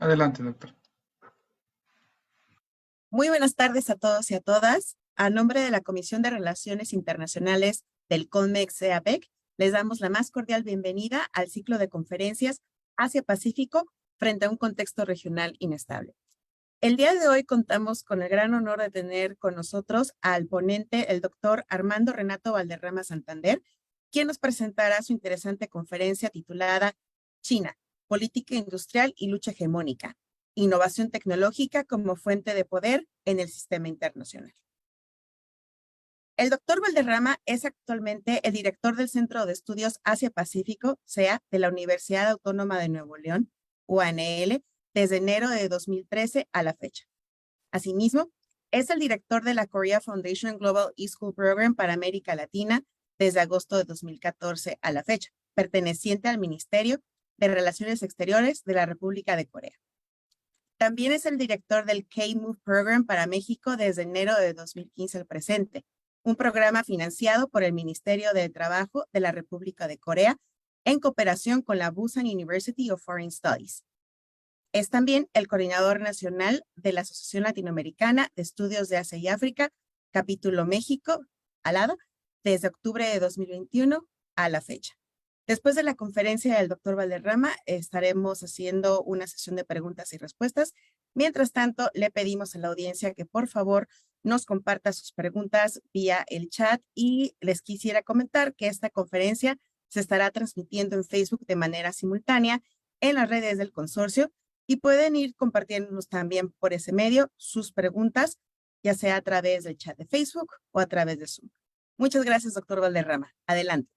Adelante, doctor. Muy buenas tardes a todos y a todas. A nombre de la Comisión de Relaciones Internacionales del CONMEX-EAPEC, les damos la más cordial bienvenida al ciclo de conferencias Asia-Pacífico frente a un contexto regional inestable. El día de hoy contamos con el gran honor de tener con nosotros al ponente, el doctor Armando Renato Valderrama Santander, quien nos presentará su interesante conferencia titulada China, Política Industrial y Lucha Hegemónica, Innovación Tecnológica como Fuente de Poder en el Sistema Internacional. El doctor Valderrama es actualmente el director del Centro de Estudios Asia-Pacífico, CEA, de la Universidad Autónoma de Nuevo León, UANL, desde enero de 2013 a la fecha. Asimismo, es el director de la Korea Foundation Global eSchool Program para América Latina desde agosto de 2014 a la fecha, perteneciente al Ministerio de Relaciones Exteriores de la República de Corea. También es el director del K-Move Program para México desde enero de 2015 al presente, un programa financiado por el Ministerio de Trabajo de la República de Corea en cooperación con la Busan University of Foreign Studies. Es también el coordinador nacional de la Asociación Latinoamericana de Estudios de Asia y África, capítulo México, ALADA, desde octubre de 2021 a la fecha. Después de la conferencia del doctor Valderrama, estaremos haciendo una sesión de preguntas y respuestas. Mientras tanto, le pedimos a la audiencia que por favor nos comparta sus preguntas vía el chat y les quisiera comentar que esta conferencia se estará transmitiendo en Facebook de manera simultánea en las redes del consorcio y pueden ir compartiéndonos también por ese medio sus preguntas, ya sea a través del chat de Facebook o a través de Zoom. Muchas gracias, doctor Valderrama. Adelante.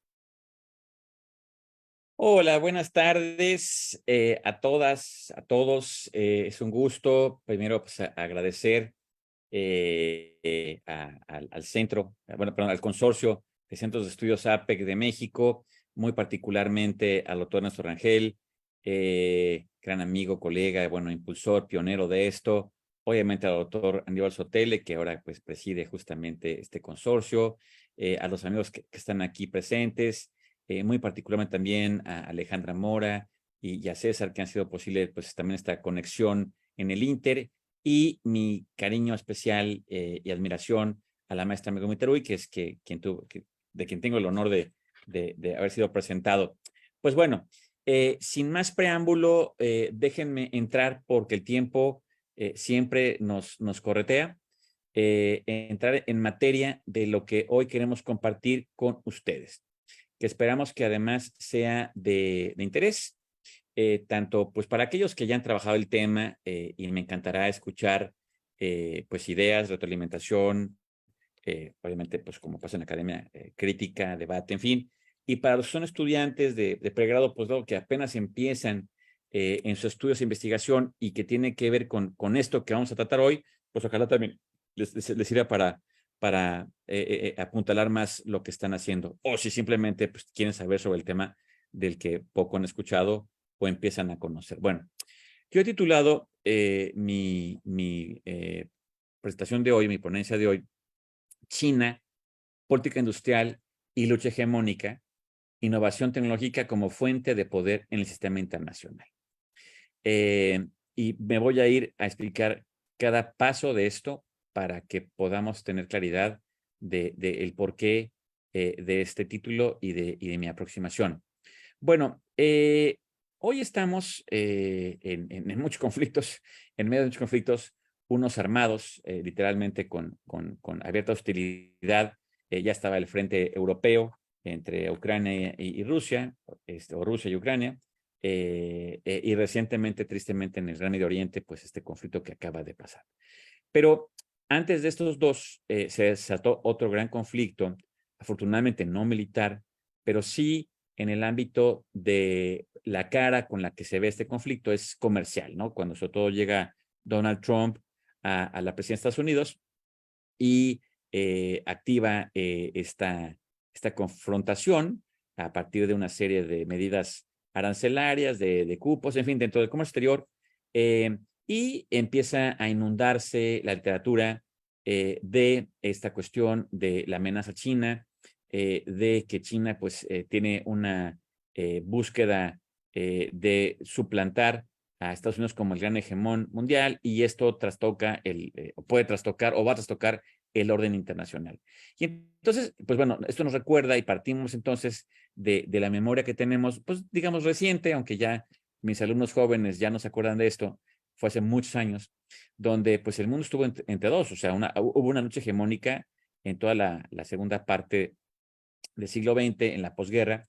Hola, buenas tardes a todas, a todos. Es un gusto, primero, pues, agradecer al centro, al consorcio de Centros de Estudios APEC de México, muy particularmente al doctor Néstor Rangel, gran amigo, colega, impulsor, pionero de esto, obviamente al doctor Aníbal Sotele, que ahora pues preside justamente este consorcio, a los amigos que están aquí presentes, muy particularmente también a Alejandra Mora y a César, que han sido posible pues también esta conexión en el Inter, y mi cariño especial y admiración a la maestra Megumi Terui, que es de quien tengo el honor de haber sido presentado. Pues bueno, sin más preámbulo, déjenme entrar porque el tiempo siempre nos corretea, entrar en materia de lo que hoy queremos compartir con ustedes, que esperamos que además sea de interés, tanto pues para aquellos que ya han trabajado el tema, y me encantará escuchar pues ideas, retroalimentación, obviamente pues como pasa en la academia, crítica, debate, en fin, y para los que son estudiantes de pregrado, posgrado, que apenas empiezan en sus estudios de investigación y que tiene que ver con esto que vamos a tratar hoy, pues ojalá también les sirva para apuntalar más lo que están haciendo, o si simplemente pues, quieren saber sobre el tema del que poco han escuchado o empiezan a conocer. Bueno, yo he titulado mi presentación de hoy, mi ponencia de hoy, China, Política Industrial y Lucha Hegemónica, Innovación Tecnológica como Fuente de Poder en el Sistema Internacional. Y me voy a ir a explicar cada paso de esto para que podamos tener claridad de el porqué de este título y de mi aproximación. Bueno, hoy estamos en muchos conflictos, en medio de muchos conflictos, unos armados, literalmente con abierta hostilidad. Ya estaba el frente europeo entre Ucrania y Rusia, o Rusia y Ucrania, y recientemente, tristemente, en el Gran Medio Oriente, pues este conflicto que acaba de pasar. Pero antes de estos dos, se desató otro gran conflicto, afortunadamente no militar, pero sí en el ámbito de la cara con la que se ve este conflicto es comercial, ¿no? Cuando sobre todo llega Donald Trump a la presidencia de Estados Unidos y activa esta confrontación a partir de una serie de medidas arancelarias, de cupos, en fin, dentro del comercio exterior, y empieza a inundarse la literatura de esta cuestión de la amenaza china, de que China pues tiene una búsqueda de suplantar a Estados Unidos como el gran hegemón mundial, y esto trastoca o puede trastocar o va a trastocar el orden internacional. Y entonces, pues bueno, esto nos recuerda y partimos entonces de la memoria que tenemos, pues digamos reciente, aunque ya mis alumnos jóvenes ya no se acuerdan de esto, fue hace muchos años, donde pues el mundo estuvo entre dos, o sea, hubo una lucha hegemónica en toda la segunda parte del siglo XX, en la posguerra,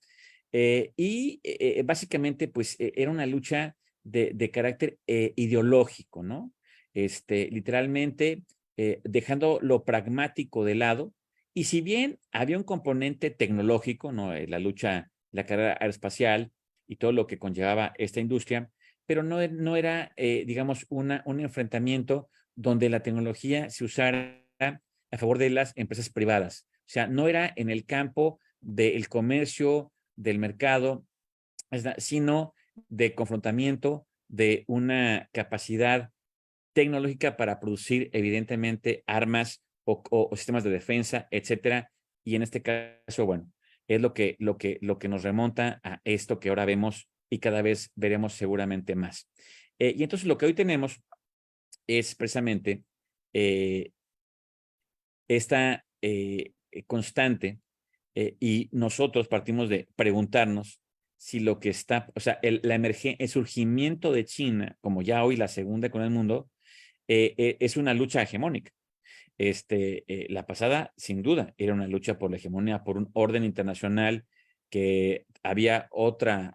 básicamente pues era una lucha de carácter ideológico, ¿no? Literalmente dejando lo pragmático de lado, y si bien había un componente tecnológico, ¿no? La lucha, la carrera aeroespacial y todo lo que conllevaba esta industria, pero no era, digamos, un enfrentamiento donde la tecnología se usara a favor de las empresas privadas. O sea, no era en el campo del comercio, del mercado, sino de confrontamiento de una capacidad tecnológica para producir, evidentemente, armas o sistemas de defensa, etcétera. Y en este caso, bueno, es lo que nos remonta a esto que ahora vemos y cada vez veremos seguramente más. Y entonces lo que hoy tenemos es precisamente eh, esta constante, y nosotros partimos de preguntarnos si lo que está, o sea, el surgimiento de China, como ya hoy la segunda con el mundo, es una lucha hegemónica. La pasada, sin duda, era una lucha por la hegemonía, por un orden internacional, que había otro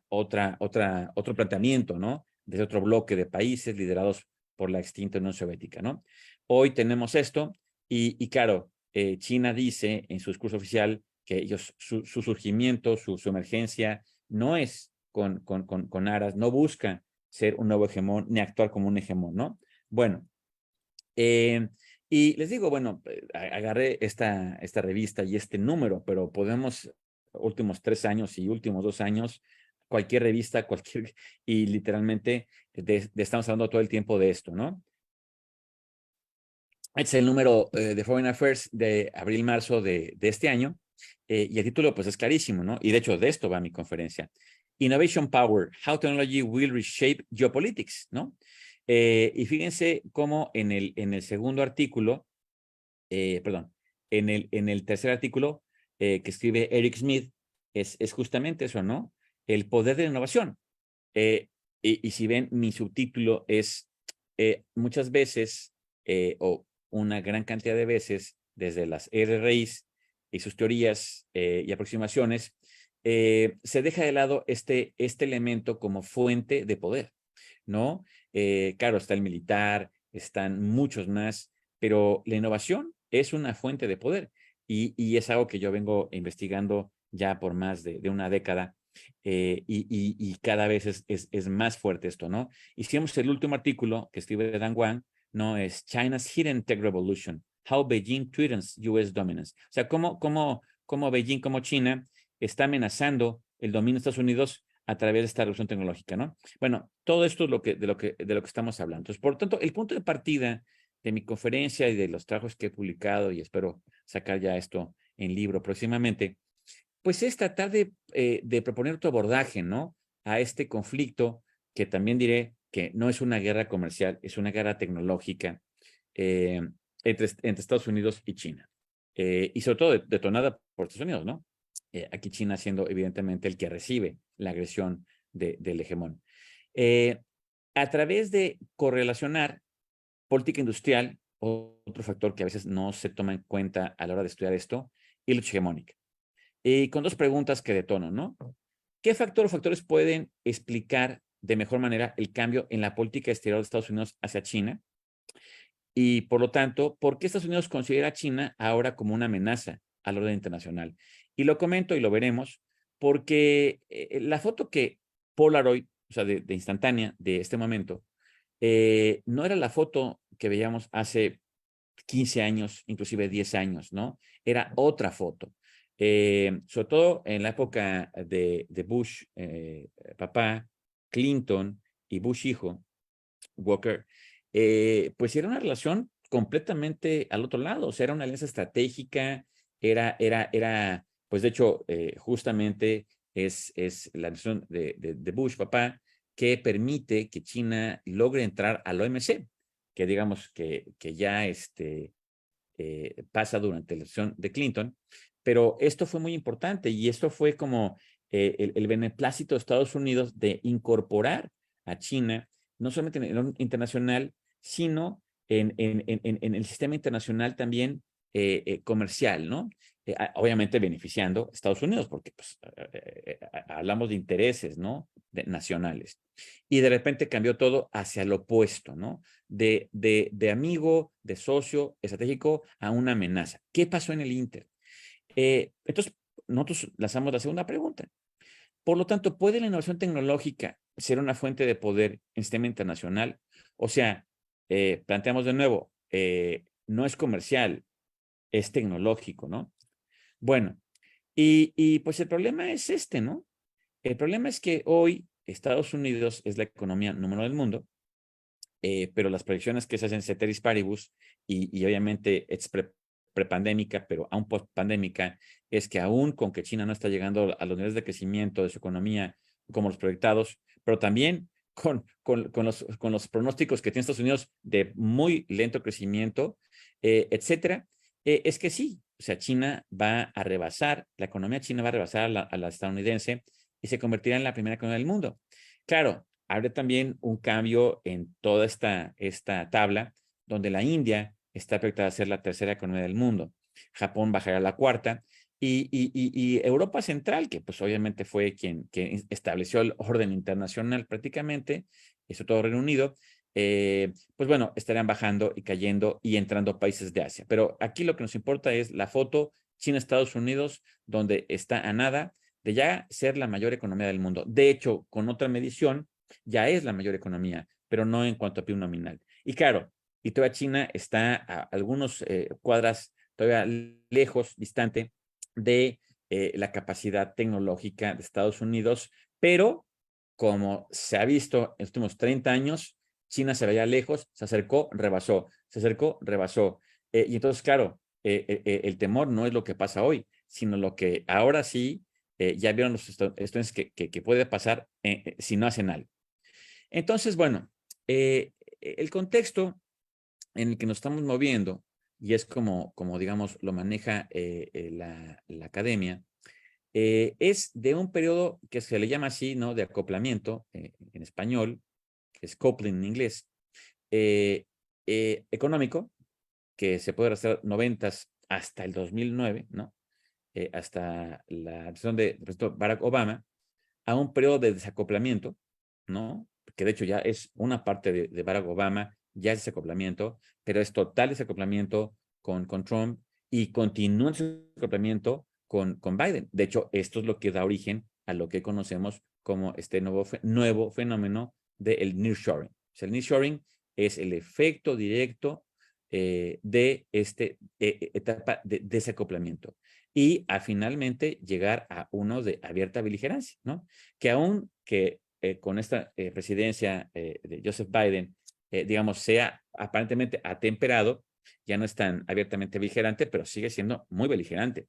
planteamiento, ¿no? Desde otro bloque de países liderados por la extinta Unión Soviética, ¿no? Hoy tenemos esto y claro, China dice en su discurso oficial que su surgimiento, su emergencia no es con aras, no busca ser un nuevo hegemón ni actuar como un hegemón, ¿no? Bueno, y les digo, bueno, agarré esta revista y este número, pero podemos, últimos 3 años y últimos 2 años, cualquier revista, y literalmente estamos hablando todo el tiempo de esto, ¿no? Este es el número de Foreign Affairs de abril-marzo de este año, y el título pues es clarísimo, ¿no? Y de hecho de esto va mi conferencia. Innovation Power, How Technology Will Reshape Geopolitics, ¿no? Y fíjense cómo en el segundo artículo, perdón, en el tercer artículo que escribe Eric Smith, es justamente eso, ¿no? El poder de la innovación. Y si ven, mi subtítulo es muchas veces, o una gran cantidad de veces, desde las RRIs y sus teorías y aproximaciones, se deja de lado este elemento como fuente de poder, ¿no? Claro, está el militar, están muchos más, pero la innovación es una fuente de poder, y es algo que yo vengo investigando ya por más de una década, y cada vez es más fuerte esto, ¿no? Hicimos el último artículo que escribe Dan Wang, ¿no? Es China's Hidden Tech Revolution, How Beijing Threatens US Dominance. O sea, cómo Beijing, como China, está amenazando el dominio de Estados Unidos a través de esta revolución tecnológica, ¿no? Bueno, todo esto es de lo que estamos hablando. Entonces, por lo tanto, el punto de partida de mi conferencia y de los trabajos que he publicado, y espero sacar ya esto en libro próximamente, pues es tratar de proponer otro abordaje, ¿no? A este conflicto, que también diré que no es una guerra comercial, es una guerra tecnológica, eh, entre Estados Unidos y China. Y sobre todo detonada por Estados Unidos, ¿no? Aquí China siendo evidentemente el que recibe la agresión del hegemón. Eh, a través de correlacionar política industrial, otro factor que a veces no se toma en cuenta a la hora de estudiar esto, y lucha hegemónica. Y con dos preguntas que detono, ¿no? ¿Qué factores pueden explicar de mejor manera el cambio en la política exterior de Estados Unidos hacia China? Y por lo tanto, ¿por qué Estados Unidos considera a China ahora como una amenaza al orden internacional? Y lo comento y lo veremos, porque la foto que Polaroid, o sea, de instantánea de este momento, no era la foto que veíamos hace 15 años, inclusive 10 años, ¿no? Era otra foto. Sobre todo en la época de Bush, papá, Clinton y Bush hijo, Walker, pues era una relación completamente al otro lado, o sea, era una alianza estratégica, pues de hecho, justamente es la relación de Bush, papá, que permite que China logre entrar al OMC, que digamos que ya pasa durante la elección de Clinton, pero esto fue muy importante y esto fue como el beneplácito de Estados Unidos de incorporar a China, no solamente en el internacional, sino en el sistema internacional también comercial, ¿no? Obviamente beneficiando a Estados Unidos, porque pues, hablamos de intereses, ¿no? Nacionales. Y de repente cambió todo hacia lo opuesto, ¿no? De amigo, de socio estratégico a una amenaza. ¿Qué pasó en el Inter? Entonces, nosotros lanzamos la segunda pregunta. Por lo tanto, ¿puede la innovación tecnológica ser una fuente de poder en el sistema internacional? O sea, planteamos de nuevo, no es comercial, es tecnológico, ¿no? Bueno, y pues el problema es ¿no? El problema es que hoy Estados Unidos es la economía número uno del mundo, pero las proyecciones que se hacen ceteris paribus y obviamente es prepandémica, pero aún postpandémica, es que aún con que China no está llegando a los niveles de crecimiento de su economía como los proyectados, pero también con los pronósticos que tiene Estados Unidos de muy lento crecimiento, etcétera, es que sí, o sea, China va a rebasar, la economía china va a rebasar a la estadounidense y se convertirá en la primera economía del mundo. Claro, habrá también un cambio en toda esta tabla, donde la India está proyectada a ser la tercera economía del mundo. Japón bajará a la cuarta. Y Europa Central, que pues obviamente fue quien estableció el orden internacional prácticamente, eso todo Reino Unido, pues bueno, estarán bajando y cayendo y entrando países de Asia. Pero aquí lo que nos importa es la foto China-Estados Unidos, donde está a nada de ya ser la mayor economía del mundo. De hecho, con otra medición, ya es la mayor economía, pero no en cuanto a PIB nominal. Y claro, y todavía China está a algunos cuadras todavía lejos, distante de la capacidad tecnológica de Estados Unidos, pero como se ha visto en los últimos 30 años, China se veía lejos, se acercó, rebasó, se acercó, rebasó. Y entonces, claro, el temor no es lo que pasa hoy, sino lo que ahora sí ya vieron los estudiantes que puede pasar si no hacen algo. Entonces, bueno, el contexto en el que nos estamos moviendo, y es como digamos, lo maneja la academia, es de un periodo que se le llama así, ¿no? De acoplamiento en español, que es coupling en inglés, económico, que se puede rastrear 90s hasta el 2009, ¿no? Hasta la elección de Barack Obama, a un periodo de desacoplamiento, ¿no? Que de hecho ya es una parte de Barack Obama, ya es desacoplamiento, pero es total desacoplamiento con Trump y continúa el desacoplamiento con Biden. De hecho, esto es lo que da origen a lo que conocemos como este nuevo fenómeno del nearshoring. O sea, el nearshoring es el efecto directo de esta etapa de desacoplamiento y a finalmente llegar a uno de abierta beligerancia, ¿no? Que aún que con esta presidencia de Joseph Biden, digamos, sea aparentemente atemperado, ya no es tan abiertamente beligerante, pero sigue siendo muy beligerante.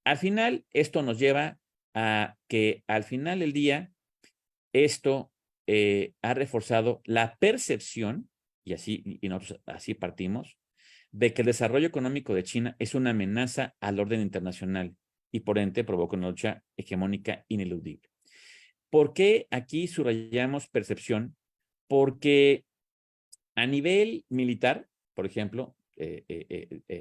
Al final, esto nos lleva a que al final del día, esto ha reforzado la percepción, y nosotros así partimos, de que el desarrollo económico de China es una amenaza al orden internacional y por ende provoca una lucha hegemónica ineludible. ¿Por qué aquí subrayamos percepción? Porque a nivel militar, por ejemplo,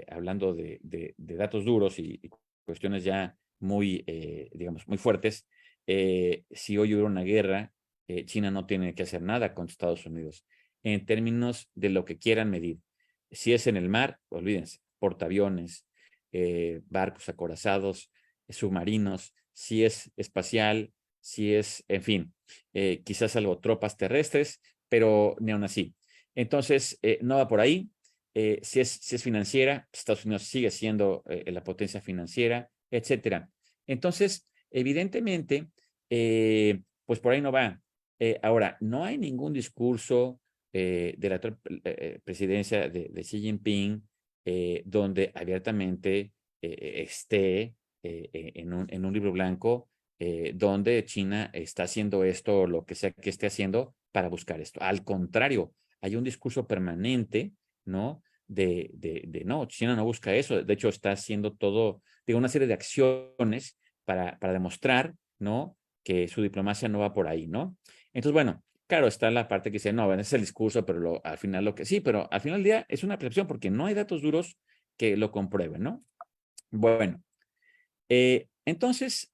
hablando de datos duros y cuestiones ya muy, digamos, muy fuertes, si hoy hubiera una guerra, China no tiene que hacer nada contra Estados Unidos en términos de lo que quieran medir. Si es en el mar, olvídense, portaaviones, barcos acorazados, submarinos, si es espacial, si es, en fin, quizás algo tropas terrestres, pero ni aún así. Entonces, no va por ahí. Si es financiera, Estados Unidos sigue siendo la potencia financiera, etcétera. Entonces, evidentemente, pues por ahí no va. Ahora, no hay ningún discurso de la presidencia de Xi Jinping donde abiertamente esté en un libro blanco donde China está haciendo esto o lo que sea que esté haciendo para buscar esto. Al contrario, hay un discurso permanente, ¿no? No, China no busca eso. De hecho, está haciendo todo, digo, una serie de acciones para demostrar, ¿no? Que su diplomacia no va por ahí, ¿no? Entonces, bueno, claro, está la parte que dice, no, bueno, ese es el discurso, pero al final lo que sí, pero al final del día es una percepción porque no hay datos duros que lo comprueben, ¿no? Bueno, entonces,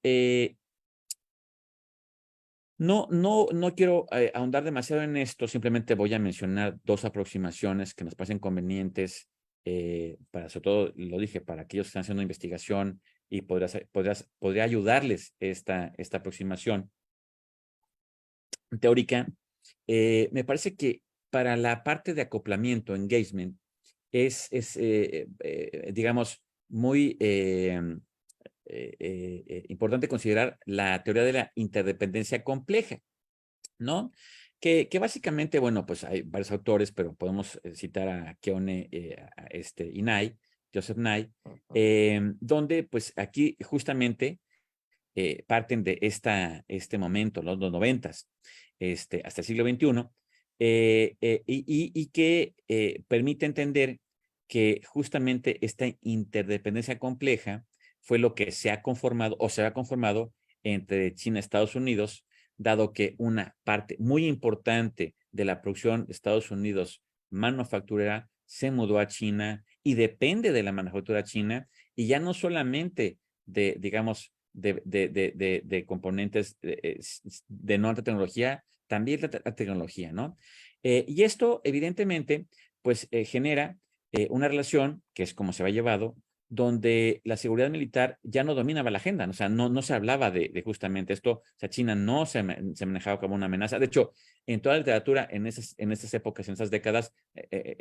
no quiero ahondar demasiado en esto, simplemente voy a mencionar dos aproximaciones que nos parecen convenientes, para, sobre todo, lo dije, para aquellos que están haciendo investigación y podría ayudarles esta aproximación teórica. Me parece que para la parte de acoplamiento, engagement, digamos, muy importante considerar la teoría de la interdependencia compleja, ¿no? Que básicamente, bueno, pues hay varios autores, pero podemos citar a Keone Inai, Joseph Nye, donde pues aquí justamente parten de este momento, los 90s, hasta el siglo XXI, y que permite entender que justamente esta interdependencia compleja fue lo que se ha conformado o se ha conformado entre China y Estados Unidos, dado que una parte muy importante de la producción de Estados Unidos manufacturera se mudó a China y depende de la manufactura china, y ya no solamente digamos, de componentes de no alta tecnología, también la tecnología, ¿no? Y esto, evidentemente, pues genera una relación, que es como se va llevado, donde la seguridad militar ya no dominaba la agenda, o sea, no se hablaba de justamente esto, o sea, China no se manejaba como una amenaza. De hecho, en toda la literatura, en esas épocas, en esas décadas,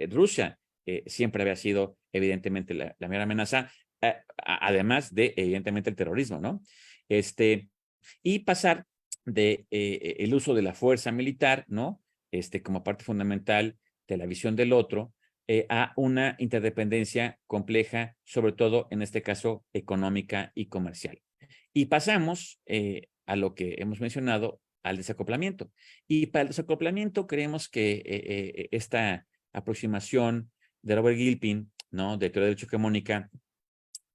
Rusia siempre había sido, evidentemente, la mayor amenaza, además de, evidentemente, el terrorismo, ¿no? Y pasar de el uso de la fuerza militar, ¿no? Como parte fundamental de la visión del otro, a una interdependencia compleja, sobre todo en este caso económica y comercial. Y pasamos a lo que hemos mencionado, al desacoplamiento. Y para el desacoplamiento creemos que esta aproximación de Robert Gilpin, ¿no? De teoría de derecho hegemónica,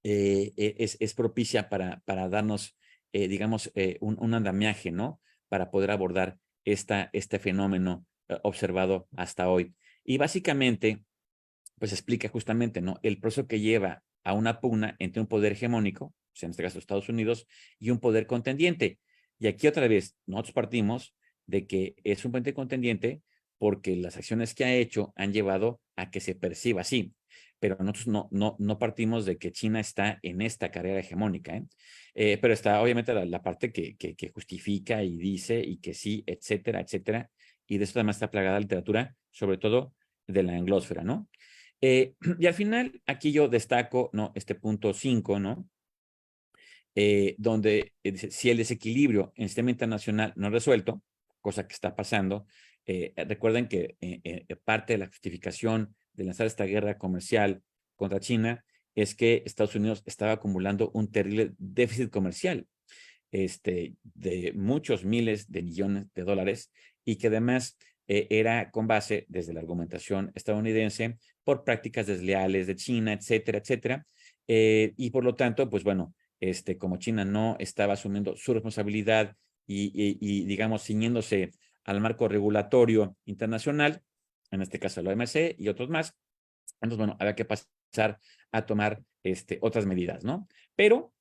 es propicia para darnos, digamos, un andamiaje, ¿no? Para poder abordar este fenómeno observado hasta hoy. Y básicamente, pues explica justamente, ¿no? El proceso que lleva a una pugna entre un poder hegemónico, o sea, en este caso Estados Unidos, y un poder contendiente. Y aquí otra vez, nosotros partimos de que es un poder contendiente porque las acciones que ha hecho han llevado a que se perciba así. Pero nosotros no partimos de que China está en esta carrera hegemónica, ¿eh? Pero está obviamente la parte que justifica y dice y que sí, etcétera, etcétera. Y de eso además está plagada la literatura, sobre todo de la anglósfera, ¿no? Y al final, aquí yo destaco, ¿no? Este punto 5, ¿no? Donde dice, si el desequilibrio en el sistema internacional no es resuelto, cosa que está pasando, recuerden que parte de la justificación de lanzar esta guerra comercial contra China es que Estados Unidos estaba acumulando un terrible déficit comercial, de muchos miles de millones de dólares, y que además era con base desde la argumentación estadounidense por prácticas desleales de China, etcétera, etcétera. Y por lo tanto, pues bueno, como China no estaba asumiendo su responsabilidad y digamos, ciñéndose al marco regulatorio internacional, en este caso la OMC y otros más, entonces, bueno, había que pasar a tomar otras medidas, ¿no? Pero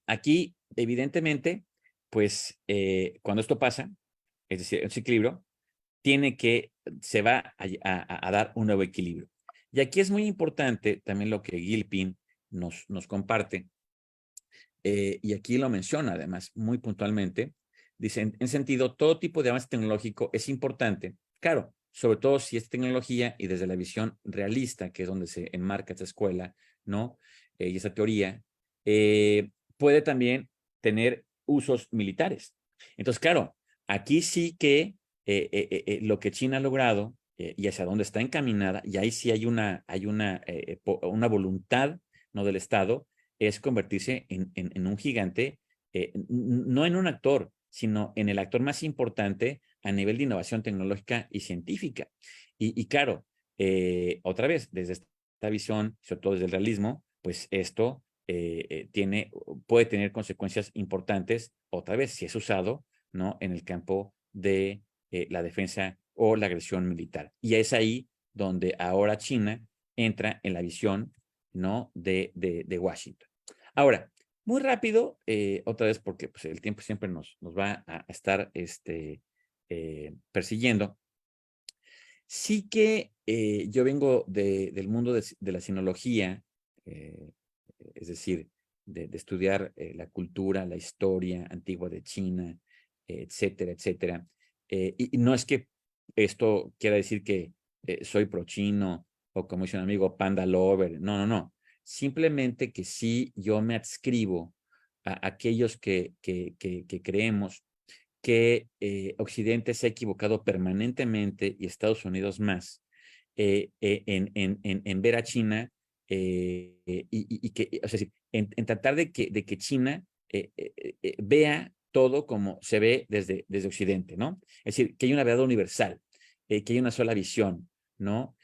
aquí, evidentemente, pues cuando esto pasa, es decir, el equilibrio, se va a dar un nuevo equilibrio. Y aquí es muy importante también lo que Gilpin nos comparte, y aquí lo menciona además muy puntualmente. Dice, en sentido, todo tipo de avance tecnológico es importante, claro, sobre todo si es tecnología y desde la visión realista, que es donde se enmarca esta escuela, ¿no? Y esa teoría, puede también tener usos militares. Entonces, claro, aquí sí que lo que China ha logrado y hacia dónde está encaminada, y ahí sí hay una voluntad, ¿no? Del Estado, es convertirse en un gigante, no en un actor, sino en el actor más importante a nivel de innovación tecnológica y científica. Y claro, otra vez, desde esta visión, sobre todo desde el realismo, pues esto puede tener consecuencias importantes, otra vez, si es usado, ¿no?, en el campo de la defensa o la agresión militar. Y es ahí donde ahora China entra en la visión, ¿no?, de Washington. Ahora, muy rápido, otra vez porque pues, el tiempo siempre nos va a estar persiguiendo. Sí que yo vengo del mundo de la sinología, es decir, de estudiar la cultura, la historia antigua de China, etcétera, etcétera. Y no es que esto quiera decir que soy pro-chino o como dice un amigo, panda lover. No, no, no. Simplemente que sí yo me adscribo a aquellos que creemos que Occidente se ha equivocado permanentemente y Estados Unidos más en ver a China y que, o sea, en tratar de que China vea todo como se ve desde Occidente, ¿no? Es decir, que hay una verdad universal, que hay una sola visión, ¿no?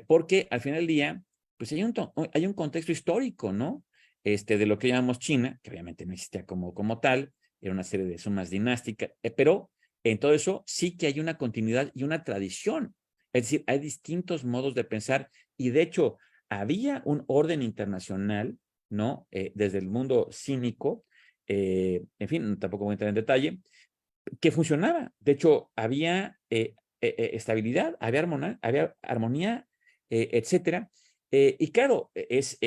Porque al final del día, pues hay un contexto histórico, ¿no? De lo que llamamos China, que obviamente no existía como tal, era una serie de sumas dinásticas, pero en todo eso sí que hay una continuidad y una tradición. Es decir, hay distintos modos de pensar y de hecho había un orden internacional, ¿no? Desde el mundo cínico, en fin, tampoco voy a entrar en detalle, que funcionaba. De hecho, había estabilidad, había armonía, etcétera. Y claro, es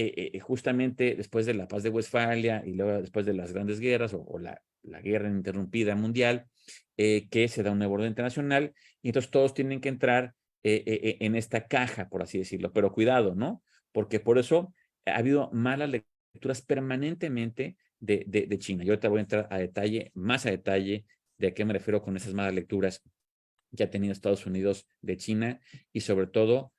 justamente después de la paz de Westfalia y luego después de las grandes guerras o la guerra ininterrumpida mundial, que se da un nuevo orden internacional y entonces todos tienen que entrar en esta caja, por así decirlo. Pero cuidado, ¿no? Porque por eso ha habido malas lecturas permanentemente de China. Yo ahorita voy a entrar a detalle, más a detalle, de a qué me refiero con esas malas lecturas que ha tenido Estados Unidos de China y sobre todo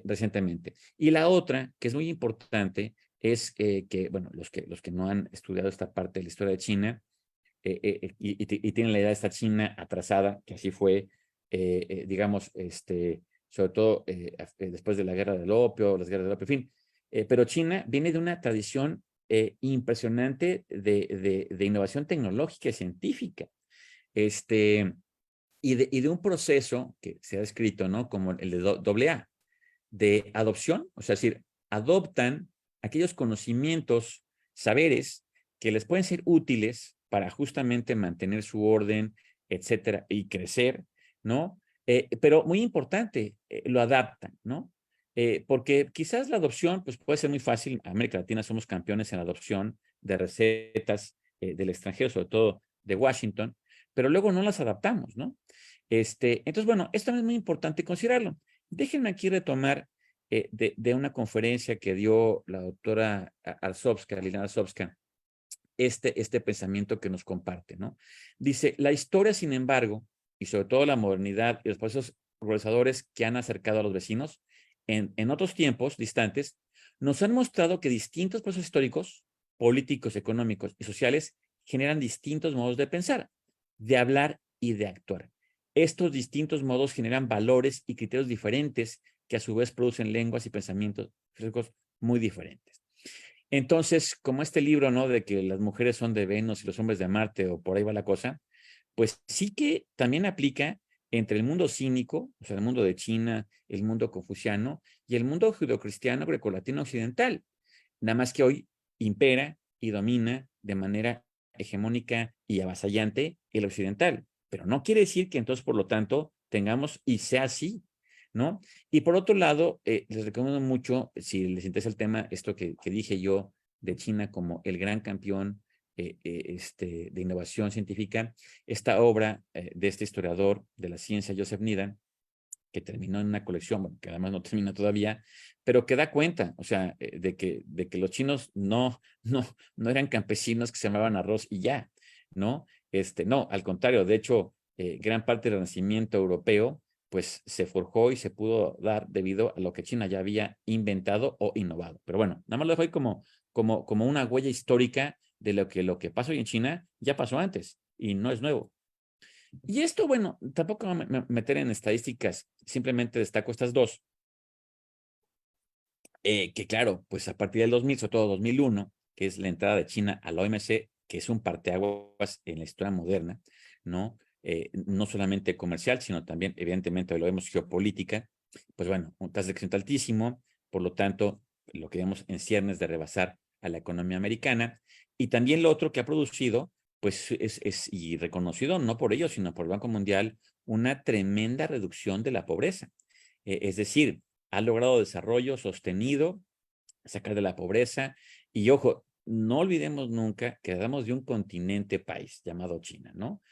recientemente. Y la otra, que es muy importante, es que, bueno, los que no han estudiado esta parte de la historia de China y tienen la idea de esta China atrasada, que así fue, digamos, sobre todo después de la guerra del opio, las guerras del opio, en fin. Pero China viene de una tradición impresionante de innovación tecnológica y científica. Y de un proceso que se ha escrito, ¿no? Como el de AA, de adopción, o sea, es decir, adoptan aquellos conocimientos, saberes que les pueden ser útiles para justamente mantener su orden, etcétera, y crecer, ¿no? Pero muy importante, lo adaptan, ¿no? Porque quizás la adopción, pues puede ser muy fácil. En América Latina somos campeones en la adopción de recetas del extranjero, sobre todo de Washington, pero luego no las adaptamos, ¿no? Entonces, bueno, esto es muy importante considerarlo. Déjenme aquí retomar de una conferencia que dio la doctora Arsovska, Liliana Arsovska, este pensamiento que nos comparte, ¿no? Dice, la historia, sin embargo, y sobre todo la modernidad y los procesos progresadores que han acercado a los vecinos en otros tiempos distantes, nos han mostrado que distintos procesos históricos, políticos, económicos y sociales generan distintos modos de pensar, de hablar y de actuar. Estos distintos modos generan valores y criterios diferentes que a su vez producen lenguas y pensamientos muy diferentes. Entonces, como este libro, ¿no? De que las mujeres son de Venus y los hombres de Marte, o por ahí va la cosa, pues sí que también aplica entre el mundo cínico, o sea, el mundo de China, el mundo confuciano y el mundo judeocristiano grecolatino occidental. Nada más que hoy impera y domina de manera hegemónica y avasallante el occidental. Pero no quiere decir que entonces, por lo tanto, tengamos y sea así, ¿no? Y por otro lado, les recomiendo mucho, si les interesa el tema, esto que dije yo de China como el gran campeón de innovación científica, esta obra de este historiador de la ciencia, Joseph Needham, que terminó en una colección, bueno, que además no termina todavía, pero que da cuenta, o sea, de que los chinos no eran campesinos que se llamaban arroz y ya, ¿no? No, al contrario, de hecho, gran parte del Renacimiento europeo pues se forjó y se pudo dar debido a lo que China ya había inventado o innovado. Pero bueno, nada más lo dejo ahí como una huella histórica de lo que pasó hoy en China ya pasó antes y no es nuevo. Y esto, bueno, tampoco me voy a meter en estadísticas, simplemente destaco estas dos, que claro, pues a partir del 2000, sobre todo 2001, que es la entrada de China a la OMC, que es un parteaguas en la historia moderna, ¿no? No solamente comercial, sino también, evidentemente, lo vemos geopolítica, pues bueno, un tasa de crecimiento altísimo, por lo tanto, lo que vemos en ciernes de rebasar a la economía americana, y también lo otro que ha producido, pues y reconocido no por ellos, sino por el Banco Mundial, una tremenda reducción de la pobreza. Es decir, ha logrado desarrollo sostenido, sacar de la pobreza. Y ojo, no olvidemos nunca que hablamos de un continente país llamado China, ¿no?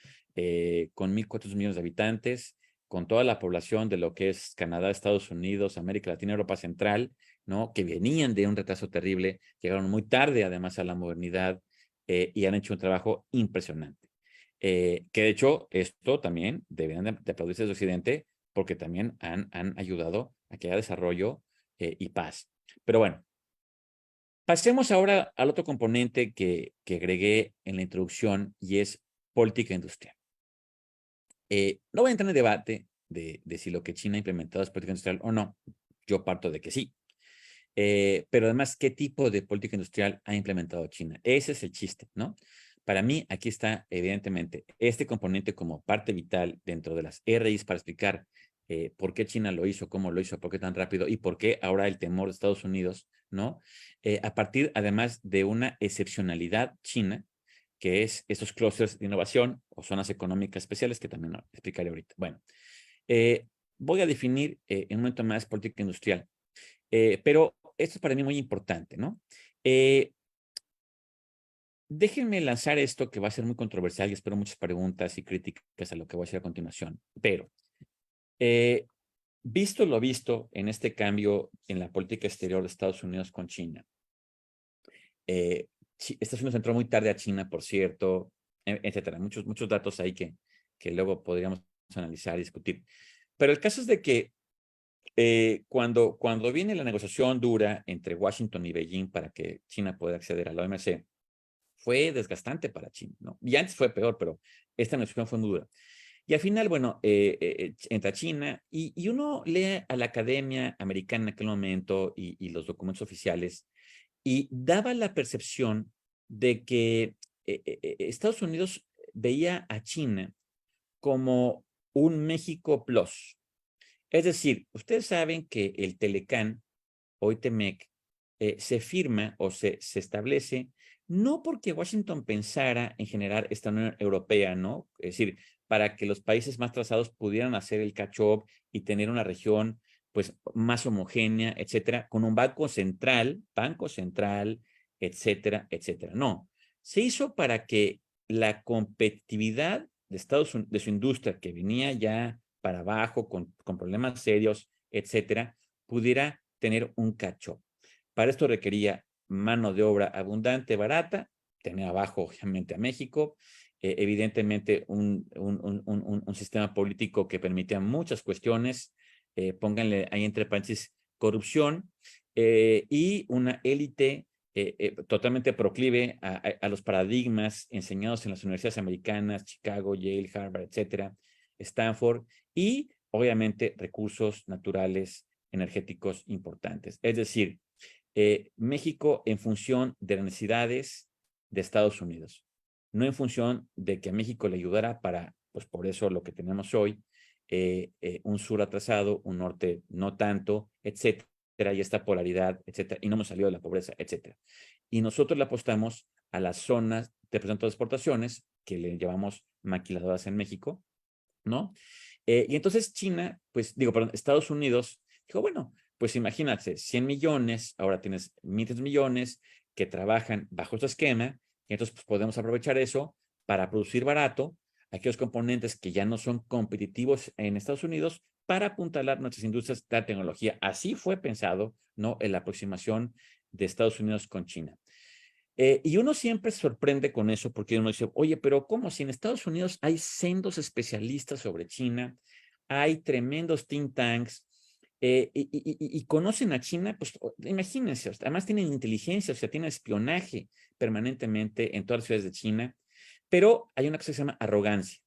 Con 1.400 millones de habitantes, con toda la población de lo que es Canadá, Estados Unidos, América Latina, Europa Central, ¿no? Que venían de un retraso terrible, llegaron muy tarde además a la modernidad y han hecho un trabajo impresionante. Que de hecho esto también deberían de aplaudirse desde Occidente porque también han ayudado a que haya desarrollo y paz. Pero bueno, pasemos ahora al otro componente que agregué en la introducción y es política industrial. No voy a entrar en el debate de si lo que China ha implementado es política industrial o no. Yo parto de que sí. Pero además, ¿qué tipo de política industrial ha implementado China? Ese es el chiste, ¿no? Para mí, aquí está, evidentemente, este componente como parte vital dentro de las RIs para explicar por qué China lo hizo, cómo lo hizo, por qué tan rápido y por qué ahora el temor de Estados Unidos, ¿no? A partir, además, de una excepcionalidad china, que es estos clústeres de innovación o zonas económicas especiales, que también explicaré ahorita. Bueno, voy a definir en un momento más política industrial. Pero esto es para mí muy importante, ¿no? Déjenme lanzar esto que va a ser muy controversial y espero muchas preguntas y críticas a lo que voy a decir a continuación. Pero, visto lo visto en este cambio en la política exterior de Estados Unidos con China, Estados Unidos entró muy tarde a China, por cierto, etcétera. Muchos datos ahí que luego podríamos analizar y discutir. Pero el caso es de que cuando viene la negociación dura entre Washington y Beijing para que China pueda acceder a la OMC, fue desgastante para China, ¿no? Y antes fue peor, pero esta negociación fue muy dura. Y al final, bueno, entra China y uno lee a la academia americana en aquel momento y los documentos oficiales y daba la percepción de que Estados Unidos veía a China como un México Plus. Es decir, ustedes saben que el Telecán, hoy Temec, se firma o se establece no porque Washington pensara en generar esta Unión Europea, ¿no? Es decir, para que los países más trazados pudieran hacer el catch-up y tener una región pues más homogénea, etcétera, con un banco central, etcétera, etcétera. No, se hizo para que la competitividad de de su industria, que venía ya para abajo, con problemas serios, etcétera, pudiera tener un catch-up. Para esto requería mano de obra abundante, barata, tener abajo, obviamente, a México, evidentemente un sistema político que permitía muchas cuestiones, pónganle ahí entre paréntesis corrupción, y una élite totalmente proclive a los paradigmas enseñados en las universidades americanas, Chicago, Yale, Harvard, etcétera, Stanford, y obviamente recursos naturales energéticos importantes. Es decir, México en función de las necesidades de Estados Unidos, no en función de que a México le ayudara para, pues por eso lo que tenemos hoy, un sur atrasado, un norte no tanto, etcétera, y esta polaridad, etcétera, y no hemos salido de la pobreza, etcétera. Y nosotros le apostamos a las zonas de exportaciones, que le llamamos maquiladoras en México, ¿no? Y entonces China, perdón, Estados Unidos dijo, bueno, pues imagínate, 100 millones, ahora tienes 1.300 millones que trabajan bajo este esquema, y entonces pues, podemos aprovechar eso para producir barato aquellos componentes que ya no son competitivos en Estados Unidos para apuntalar nuestras industrias de la tecnología. Así fue pensado, ¿no? En la aproximación de Estados Unidos con China. Y uno siempre se sorprende con eso porque uno dice, oye, pero ¿cómo? Si en Estados Unidos hay sendos especialistas sobre China, hay tremendos think tanks, y conocen a China, pues imagínense, además tienen inteligencia, o sea, tienen espionaje permanentemente en todas las ciudades de China, pero hay una cosa que se llama arrogancia.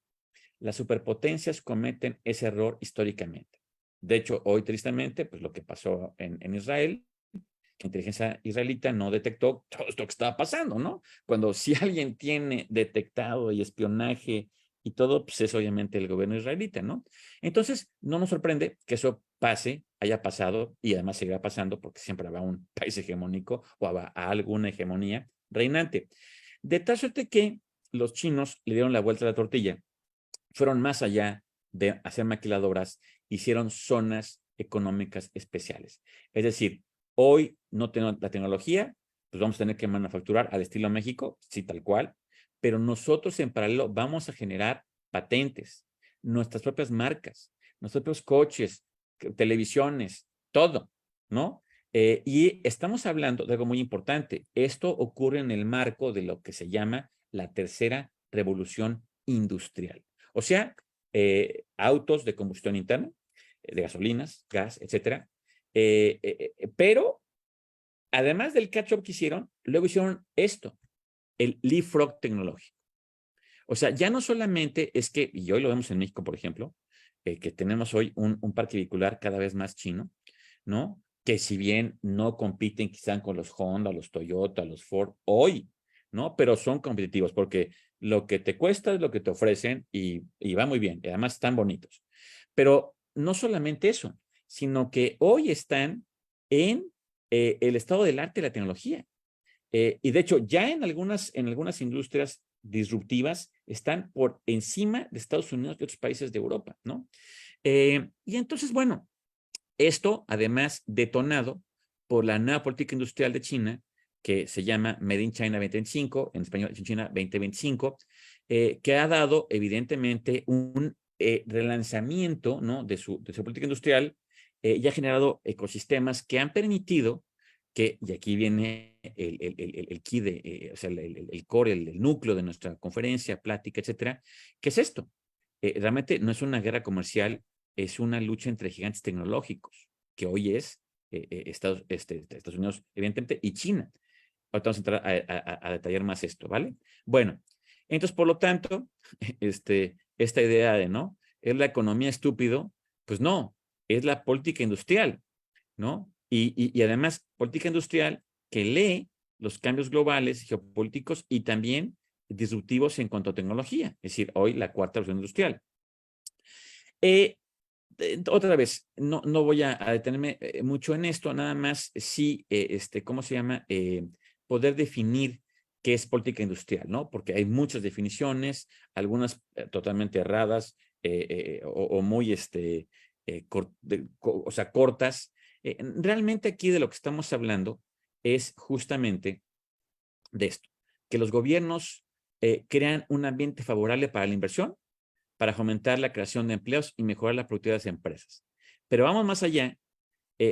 Las superpotencias cometen ese error históricamente. De hecho, hoy tristemente, pues lo que pasó en Israel, la inteligencia israelita no detectó todo esto que estaba pasando, ¿no? Cuando si alguien tiene detectado y espionaje y todo, pues es obviamente el gobierno israelita, ¿no? Entonces, no nos sorprende que eso pase, haya pasado y además seguirá pasando porque siempre habrá un país hegemónico o habrá alguna hegemonía reinante. De tal suerte que los chinos le dieron la vuelta a la tortilla, fueron más allá de hacer maquiladoras, hicieron zonas económicas especiales. Es decir, hoy no tenemos la tecnología, pues vamos a tener que manufacturar al estilo México, sí, tal cual, pero nosotros en paralelo vamos a generar patentes, nuestras propias marcas, nuestros propios coches, televisiones, todo, ¿no? Y estamos hablando de algo muy importante. Esto ocurre en el marco de lo que se llama la tercera revolución industrial. O sea, autos de combustión interna, de gasolinas, gas, etcétera. Pero además del catch-up que hicieron, luego hicieron esto, el leapfrog tecnológico. O sea, ya no solamente es que, y hoy lo vemos en México, por ejemplo, que tenemos hoy un parque vehicular cada vez más chino, ¿no? Que si bien no compiten quizás con los Honda, los Toyota, los Ford, hoy, ¿no? Pero son competitivos porque lo que te cuesta es lo que te ofrecen y va muy bien, y además están bonitos. Pero no solamente eso, sino que hoy están en el estado del arte de la tecnología. Y de hecho, ya en algunas industrias disruptivas están por encima de Estados Unidos y otros países de Europa, ¿no? Y entonces, bueno, esto además detonado por la nueva política industrial de China, que se llama Made in China 2025, en español China 2025, que ha dado evidentemente un relanzamiento, ¿no? de su política industrial, y ha generado ecosistemas que han permitido que, y aquí viene el key, o sea, el core, el núcleo de nuestra conferencia, plática, etcétera, ¿qué es esto? Realmente no es una guerra comercial, es una lucha entre gigantes tecnológicos, que hoy es Estados Unidos, evidentemente, y China. Ahorita vamos a entrar a detallar más esto, ¿vale? Bueno, entonces, por lo tanto, esta idea de, ¿no? ¿Es la economía estúpido? Pues no, es la política industrial, ¿no? Y además, política industrial que lee los cambios globales, geopolíticos y también disruptivos en cuanto a tecnología, es decir, hoy la cuarta revolución industrial. Otra vez, no voy a detenerme mucho en esto, nada más sí, ¿cómo se llama? Poder definir qué es política industrial, ¿no? Porque hay muchas definiciones, algunas totalmente erradas o muy, o sea, cortas. Realmente aquí de lo que estamos hablando es justamente de esto, que los gobiernos crean un ambiente favorable para la inversión, para fomentar la creación de empleos y mejorar la productividad de las empresas. Pero vamos más allá,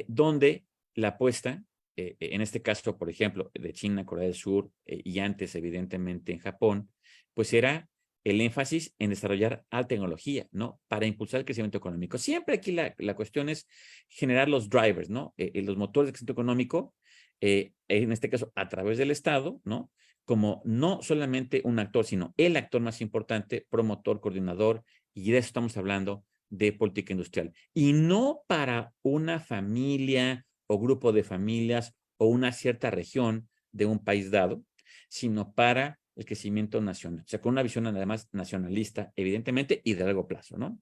donde la apuesta, en este caso, por ejemplo, de China, Corea del Sur y antes, evidentemente, en Japón, pues era el énfasis en desarrollar alta tecnología, ¿no? Para impulsar el crecimiento económico. Siempre aquí la cuestión es generar los drivers, ¿no? Los motores de crecimiento económico, en este caso, a través del Estado, ¿no? Como no solamente un actor, sino el actor más importante, promotor, coordinador, y de eso estamos hablando de política industrial. Y no para una familia o grupo de familias o una cierta región de un país dado, sino para el crecimiento nacional. O sea, con una visión además nacionalista, evidentemente, y de largo plazo, ¿no?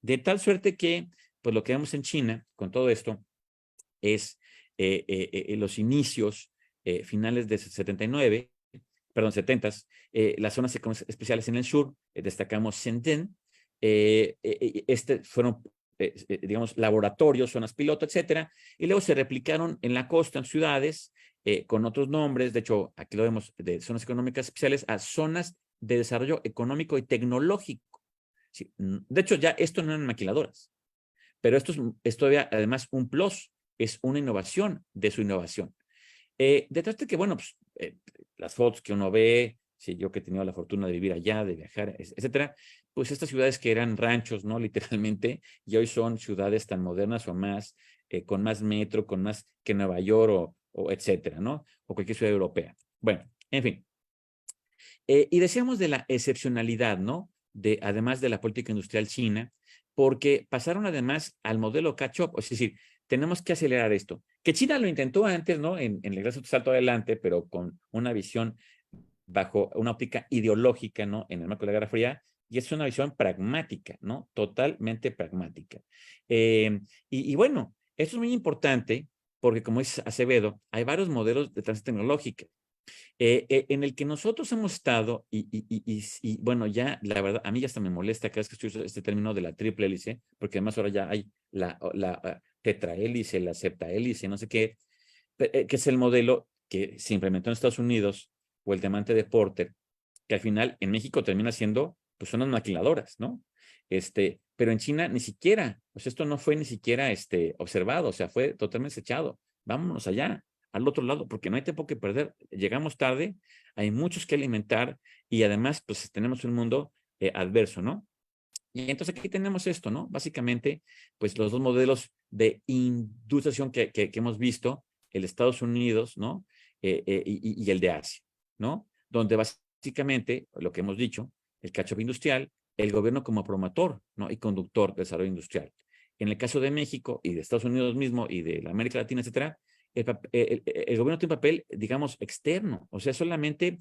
De tal suerte que, pues lo que vemos en China con todo esto es los inicios finales de 79, perdón, 70s, las zonas especiales en el sur, destacamos Shenzhen, fueron, digamos, laboratorios, zonas piloto, etcétera, y luego se replicaron en la costa, en ciudades, con otros nombres, de hecho, aquí lo vemos, de zonas económicas especiales a zonas de desarrollo económico y tecnológico. Sí, de hecho, ya esto no eran maquiladoras, pero esto todavía, además, un plus, es una innovación de su innovación. Detrás de que, bueno, pues, las fotos que uno ve, sí, yo que he tenido la fortuna de vivir allá, de viajar, etcétera, pues estas ciudades que eran ranchos, ¿no? Literalmente, y hoy son ciudades tan modernas o más, con más metro, con más que Nueva York o etcétera, ¿no? O cualquier ciudad europea. Bueno, en fin. Y decíamos de la excepcionalidad, ¿no? Además de la política industrial china, porque pasaron además al modelo catch-up, es decir, tenemos que acelerar esto. Que China lo intentó antes, ¿no? En el gran salto adelante, pero con una visión bajo una óptica ideológica, ¿no? En el marco de la Guerra Fría, y es una visión pragmática, ¿no? Totalmente pragmática. Y bueno, esto es muy importante porque, como dice Acevedo, hay varios modelos de transición tecnológica en el que nosotros hemos estado, y bueno, ya la verdad, a mí ya hasta me molesta cada vez que estoy este término de la triple hélice, porque además ahora ya hay la tetrahélice, la septahélice, no sé qué, que es el modelo que se implementó en Estados Unidos, o el diamante de Porter, que al final en México termina siendo, pues, unas maquiladoras, ¿no? Pero en China ni siquiera, pues esto no fue ni siquiera observado, o sea, fue totalmente desechado. Vámonos allá, al otro lado, porque no hay tiempo que perder. Llegamos tarde, hay muchos que alimentar y además, pues tenemos un mundo adverso, ¿no? Y entonces aquí tenemos esto, ¿no? Básicamente, pues los dos modelos de industrialización que hemos visto, el Estados Unidos, ¿no? Y el de Asia, ¿no? Donde básicamente, lo que hemos dicho, el catch-up industrial, el gobierno como promotor, ¿no? Y conductor del desarrollo industrial. En el caso de México y de Estados Unidos mismo y de la América Latina, etcétera, el gobierno tiene un papel, digamos, externo, o sea, solamente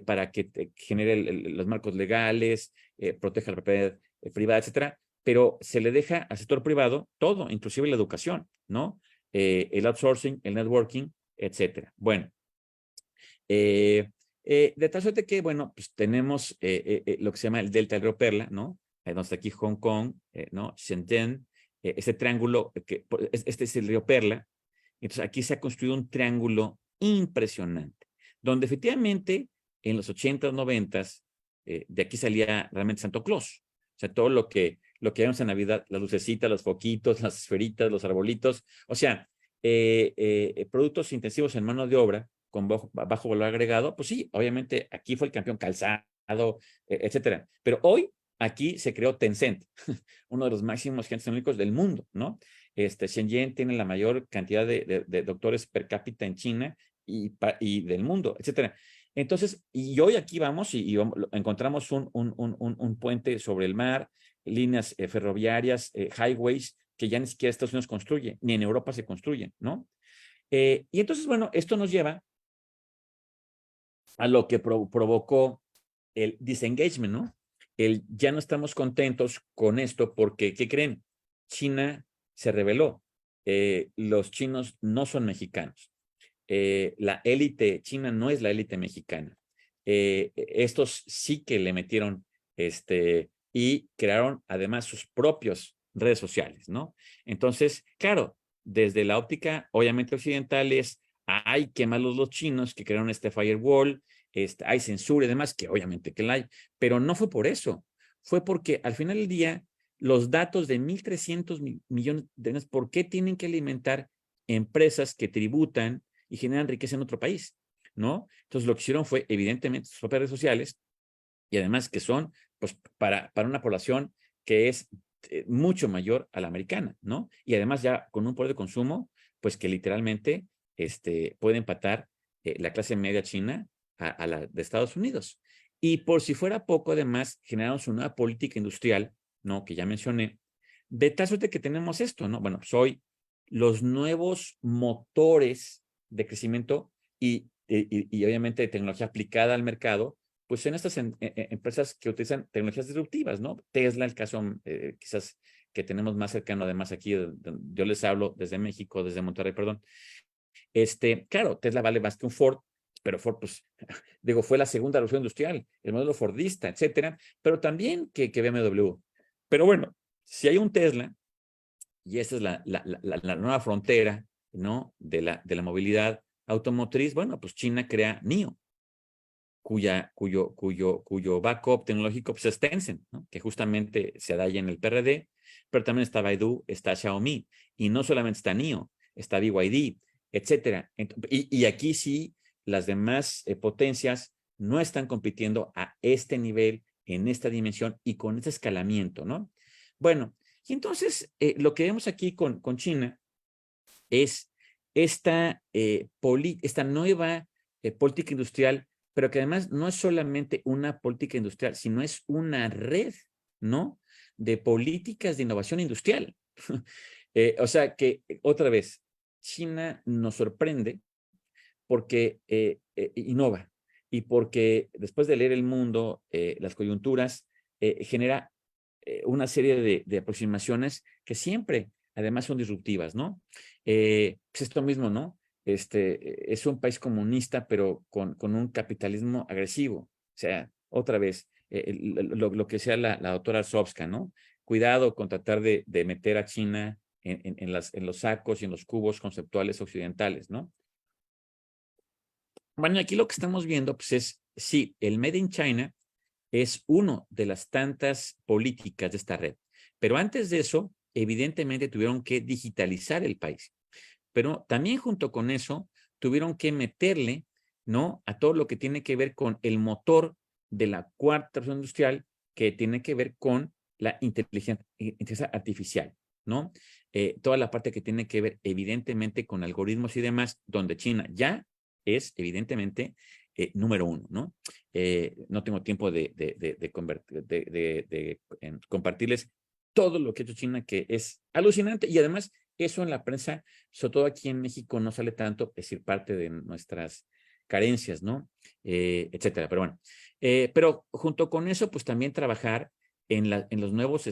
para que genere los marcos legales, proteja la propiedad privada, etcétera, pero se le deja al sector privado todo, inclusive la educación, ¿no? El outsourcing, el networking, etcétera. Bueno, de tal suerte que, bueno, pues tenemos lo que se llama el Delta del Río Perla, ¿no? Donde está aquí Hong Kong, ¿no? Shenzhen, este triángulo, este es el río Perla. Entonces aquí se ha construido un triángulo impresionante, donde efectivamente en los 80s, 90s, de aquí salía realmente Santo Claus. O sea, todo lo que vemos en Navidad, las lucecitas, los foquitos, las esferitas, los arbolitos, o sea, productos intensivos en mano de obra con bajo valor agregado, pues sí, obviamente aquí fue el campeón calzado, etcétera. Pero hoy aquí se creó Tencent, uno de los máximos gigantes tecnológicos del mundo, ¿no? Shenzhen tiene la mayor cantidad de doctores per cápita en China y del mundo, etcétera. Entonces, y hoy aquí vamos y encontramos un puente sobre el mar, líneas ferroviarias, highways, que ya ni siquiera Estados Unidos construye, ni en Europa se construyen, ¿no? Y entonces, bueno, esto nos lleva a lo que provocó el disengagement, ¿no? Ya no estamos contentos con esto porque, ¿qué creen? China se rebeló. Los chinos no son mexicanos. La élite china no es la élite mexicana. Estos sí que le metieron y crearon además sus propias redes sociales, ¿no? Entonces, claro, desde la óptica obviamente occidental es, hay que malos los chinos que crearon este firewall, hay censura y demás, que obviamente que la hay, pero no fue por eso, fue porque al final del día los datos de 1.300 millones de dólares, ¿por qué tienen que alimentar empresas que tributan y generan riqueza en otro país? ¿No? Entonces lo que hicieron fue evidentemente sus propias redes sociales y además que son pues para una población que es mucho mayor a la americana, ¿no? Y además ya con un poder de consumo pues que literalmente puede empatar la clase media china a la de Estados Unidos. Y por si fuera poco, además, generaron su nueva política industrial, ¿no? Que ya mencioné, de tal suerte que tenemos esto, ¿no? Bueno, soy los nuevos motores de crecimiento y obviamente de tecnología aplicada al mercado, pues en estas empresas que utilizan tecnologías disruptivas, ¿no? Tesla, el caso quizás que tenemos más cercano, además aquí, yo les hablo desde México, desde Monterrey, perdón. Claro, Tesla vale más que un Ford, pero Ford, pues, digo, fue la segunda revolución industrial, el modelo fordista, etcétera, pero también que BMW. Pero bueno, si hay un Tesla, y esta es la nueva frontera, ¿no? De la movilidad automotriz, bueno, pues China crea NIO, cuyo backup tecnológico pues, es Tencent, ¿no? Que justamente se da ahí en el PRD, pero también está Baidu, está Xiaomi, y no solamente está NIO, está BYD, etcétera. Y aquí sí, las demás potencias no están compitiendo a este nivel, en esta dimensión y con este escalamiento, ¿no? Bueno, y entonces lo que vemos aquí con China es esta nueva política industrial, pero que además no es solamente una política industrial, sino es una red, ¿no? De políticas de innovación industrial. O sea que, otra vez, China nos sorprende porque innova y porque después de leer el mundo, las coyunturas, genera una serie de aproximaciones que siempre, además, son disruptivas, ¿no? Pues esto mismo, ¿no? Es un país comunista, pero con un capitalismo agresivo. O sea, otra vez, lo que sea la doctora Arzobska, ¿no? Cuidado con tratar de meter a China en los sacos y en los cubos conceptuales occidentales, ¿no? Bueno, aquí lo que estamos viendo, pues es, sí, el Made in China es una de las tantas políticas de esta red. Pero antes de eso, evidentemente tuvieron que digitalizar el país. Pero también junto con eso, tuvieron que meterle, ¿no? A todo lo que tiene que ver con el motor de la cuarta revolución industrial, que tiene que ver con la inteligencia artificial, ¿no? Toda la parte que tiene que ver evidentemente con algoritmos y demás, donde China ya es evidentemente número uno, ¿no? No tengo tiempo de compartirles todo lo que ha hecho China, que es alucinante, y además eso en la prensa, sobre todo aquí en México, no sale tanto, es decir, parte de nuestras carencias, ¿no? Etcétera, pero bueno. Pero junto con eso, pues también trabajar en los nuevos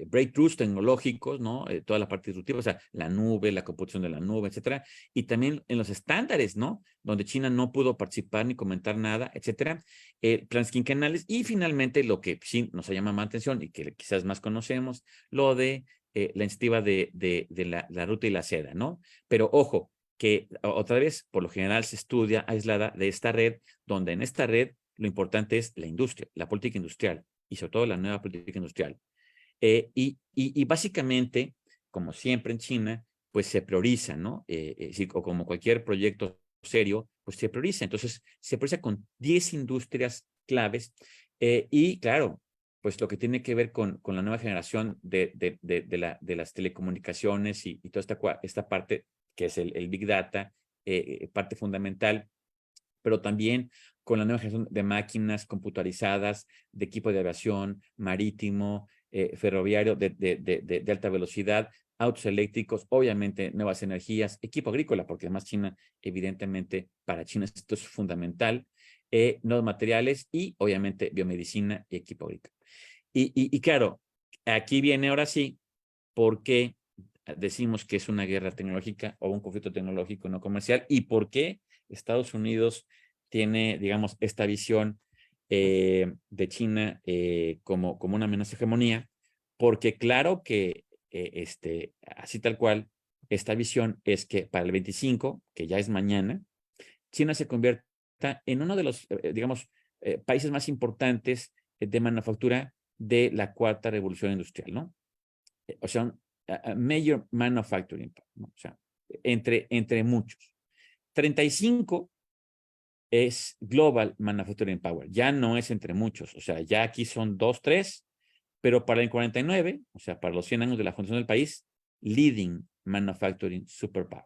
breakthroughs tecnológicos, ¿no? Toda la parte disruptiva, o sea, la nube, la computación de la nube, etcétera, y también en los estándares, ¿no? Donde China no pudo participar ni comentar nada, etcétera, planes quinquenales, y finalmente lo que sí nos llama más atención y que quizás más conocemos, lo de la iniciativa de la ruta y la seda, ¿no? Pero ojo, que otra vez, por lo general se estudia aislada de esta red, donde en esta red lo importante es la industria, la política industrial, y sobre todo la nueva política industrial. Y básicamente, como siempre en China, pues se prioriza, ¿no? O como cualquier proyecto serio, pues se prioriza. Entonces, se prioriza con 10 industrias claves y, claro, pues lo que tiene que ver con la nueva generación de las telecomunicaciones y toda esta parte que es el Big Data, parte fundamental, pero también con la nueva generación de máquinas computarizadas, de equipo de aviación, marítimo, ferroviario de alta velocidad, autos eléctricos, obviamente nuevas energías, equipo agrícola, porque además China, evidentemente, para China esto es fundamental, nuevos materiales y obviamente biomedicina y equipo agrícola. Y claro, aquí viene ahora sí, ¿por qué decimos que es una guerra tecnológica o un conflicto tecnológico no comercial? ¿Y por qué Estados Unidos tiene, digamos, esta visión de China como una amenaza de hegemonía? Porque claro que así tal cual, esta visión es que para el 25, que ya es mañana, China se convierta en uno de los, digamos, países más importantes de manufactura de la cuarta revolución industrial, ¿no? O sea, a major manufacturing, ¿no? O sea, entre muchos. 35 es Global Manufacturing Power, ya no es entre muchos, o sea, ya aquí son 2, 3, pero para el 49, o sea, para los 100 años de la fundación del país, Leading Manufacturing Superpower.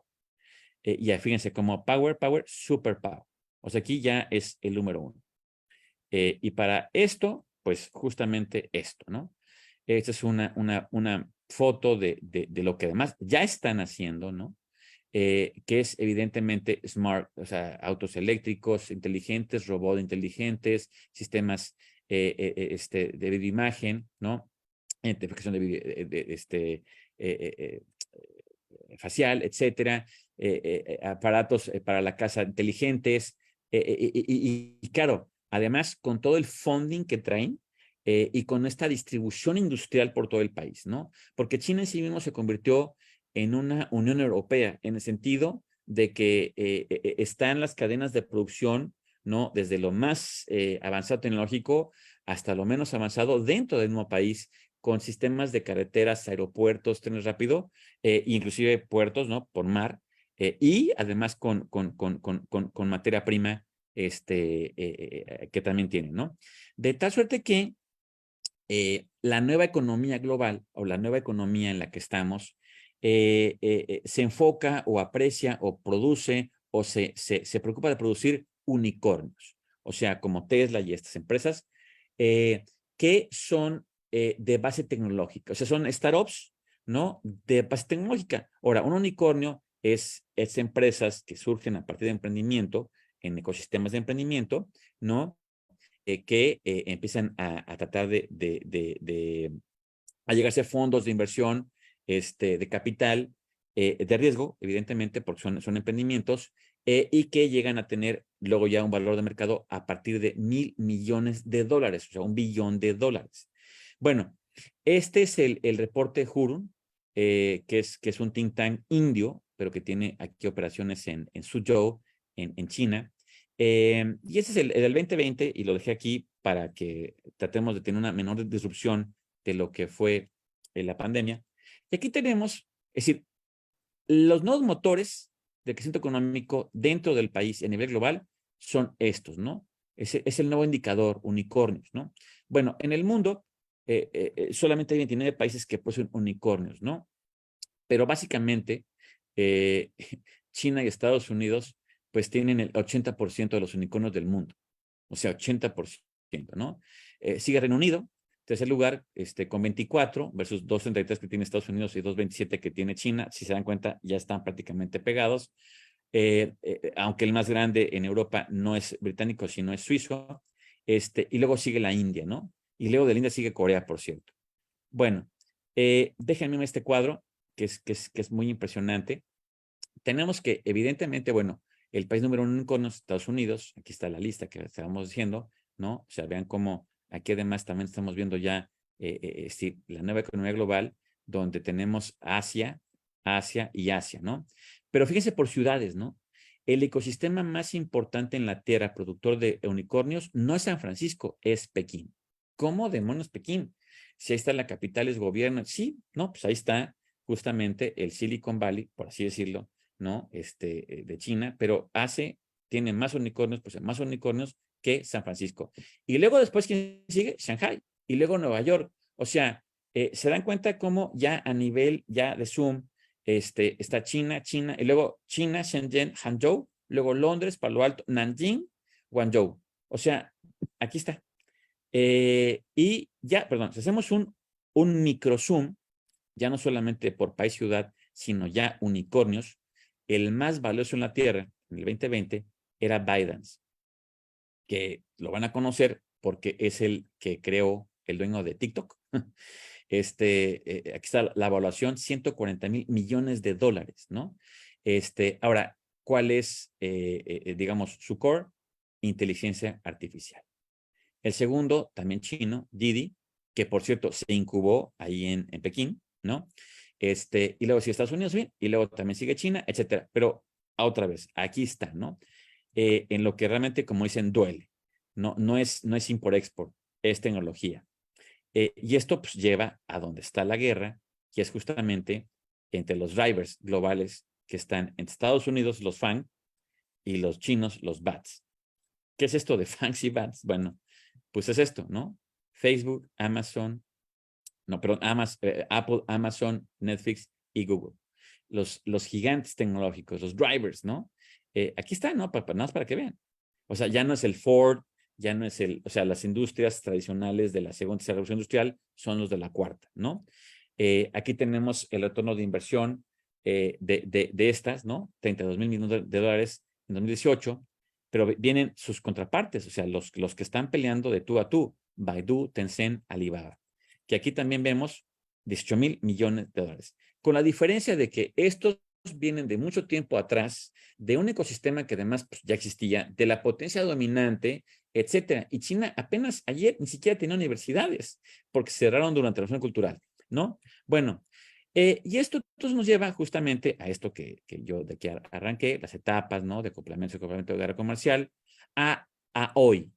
Y fíjense, como Power, Superpower. O sea, aquí ya es el número 1. Y para esto, pues justamente esto, ¿no? Esta es una foto de lo que además ya están haciendo, ¿no? Que es evidentemente smart, o sea, autos eléctricos inteligentes, robots inteligentes, sistemas de videoimagen, ¿no? Identificación facial, etcétera, aparatos para la casa inteligentes, y claro, además con todo el funding que traen, y con esta distribución industrial por todo el país, ¿no? Porque China en sí mismo se convirtió en una Unión Europea, en el sentido de que están las cadenas de producción, ¿no? Desde lo más avanzado tecnológico hasta lo menos avanzado dentro del mismo país, con sistemas de carreteras, aeropuertos, trenes rápido, inclusive puertos, ¿no? Por mar, y además con materia prima que también tienen, ¿no? De tal suerte que la nueva economía global o la nueva economía en la que estamos se enfoca o aprecia o produce o se preocupa de producir unicornios, o sea, como Tesla y estas empresas, que son de base tecnológica, o sea, son startups, ¿no? De base tecnológica. Ahora, un unicornio es empresas que surgen a partir de emprendimiento, en ecosistemas de emprendimiento, ¿no? Que empiezan a tratar a llegarse a fondos de inversión, de capital, de riesgo, evidentemente, porque son emprendimientos, y que llegan a tener luego ya un valor de mercado a partir de $1,000 millones, o sea, $1 billón. Bueno, este es el reporte Hurun, que es un think tank indio, pero que tiene aquí operaciones en Suzhou, en China. Y ese es el del 2020 y lo dejé aquí para que tratemos de tener una menor disrupción de lo que fue la pandemia. Y aquí tenemos, es decir, los nuevos motores de crecimiento económico dentro del país a nivel global son estos, ¿no? Es el nuevo indicador, unicornios, ¿no? Bueno, en el mundo solamente hay 29 países que poseen unicornios, ¿no? Pero básicamente eh, China y Estados Unidos pues tienen el 80% de los unicornios del mundo, o sea, 80%, ¿no? Sigue Reino Unido, tercer lugar, con 24 versus 233 que tiene Estados Unidos y 227 que tiene China. Si se dan cuenta, ya están prácticamente pegados. Aunque el más grande en Europa no es británico, sino es suizo. Y luego sigue la India, ¿no? Y luego de la India sigue Corea, por cierto. Bueno, déjenme este cuadro, que es muy impresionante. Tenemos que, evidentemente, bueno, el país número uno con los Estados Unidos, aquí está la lista que estábamos diciendo, ¿no? O sea, vean cómo aquí además también estamos viendo ya sí, la nueva economía global, donde tenemos Asia y Asia, ¿no? Pero fíjense por ciudades, ¿no? El ecosistema más importante en la Tierra, productor de unicornios, no es San Francisco, es Pekín. ¿Cómo demonios Pekín? Si ahí está la capital, es gobierno. Sí, no, pues ahí está justamente el Silicon Valley, por así decirlo, ¿no? De China, pero tiene más unicornios, pues más unicornios que San Francisco. Y luego después, ¿quién sigue? Shanghai. Y luego Nueva York. O sea, se dan cuenta cómo ya a nivel ya de Zoom, está China, y luego China, Shenzhen, Hangzhou, luego Londres, Palo Alto, Nanjing, Guangzhou. O sea, aquí está. Y ya, perdón, si hacemos un micro zoom, ya no solamente por país, ciudad, sino ya unicornios, el más valioso en la Tierra en el 2020 era ByteDance, que lo van a conocer porque es el que creó el dueño de TikTok. Aquí está la evaluación, $140,000 millones, ¿no? Ahora, ¿cuál es, digamos, su core? Inteligencia artificial. El segundo, también chino, Didi, que por cierto se incubó ahí en Pekín, ¿no? Y luego sigue Estados Unidos, bien, y luego también sigue China, etcétera. Pero otra vez, aquí está, ¿no? En lo que realmente, como dicen, duele. No es import-export, es tecnología. Y esto pues, lleva a donde está la guerra, que es justamente entre los drivers globales que están en Estados Unidos, los FANG, y los chinos, los BATs. ¿Qué es esto de FANGs y BATs? Bueno, pues es esto, ¿no? Facebook, Amazon, no, perdón, Apple, Amazon, Netflix y Google. Los gigantes tecnológicos, los drivers, ¿no? Aquí está, ¿no? Nada más para que vean. O sea, ya no es el Ford, ya no es o sea, las industrias tradicionales de la segunda revolución industrial son los de la cuarta, ¿no? Aquí tenemos el retorno de inversión de estas, ¿no? $32,000 millones en 2018, pero vienen sus contrapartes, o sea, los que están peleando de tú a tú, Baidu, Tencent, Alibaba, que aquí también vemos $18,000 millones, con la diferencia de que estos vienen de mucho tiempo atrás, de un ecosistema que además pues, ya existía, de la potencia dominante, etcétera. Y China apenas ayer ni siquiera tenía universidades, porque cerraron durante la Revolución Cultural, ¿no? Bueno, y esto entonces nos lleva justamente a esto que yo de aquí arranqué, las etapas, ¿no? De acoplamiento de guerra comercial, a hoy.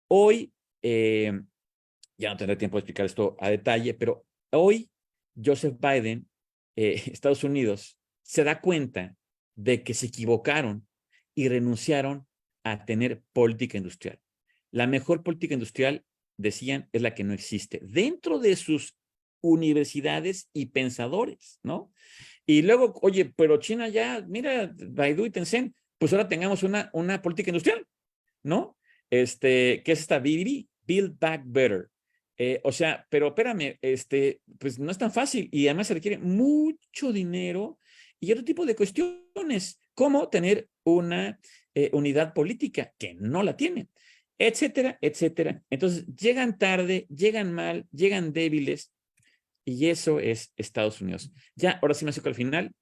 Hoy, ya no tendré tiempo de explicar esto a detalle, pero hoy Joseph Biden, Estados Unidos, se da cuenta de que se equivocaron y renunciaron a tener política industrial. La mejor política industrial, decían, es la que no existe dentro de sus universidades y pensadores, ¿no? Y luego, oye, pero China ya, mira, Baidu y Tencent, pues ahora tengamos una política industrial, ¿no? ¿Qué es esta BBB? Build Back Better. O sea, pero espérame, pues no es tan fácil y además se requiere mucho dinero y otro tipo de cuestiones, como tener una unidad política que no la tiene, etcétera, etcétera. Entonces, llegan tarde, llegan mal, llegan débiles y eso es Estados Unidos. Ya, ahora sí me acerco al final.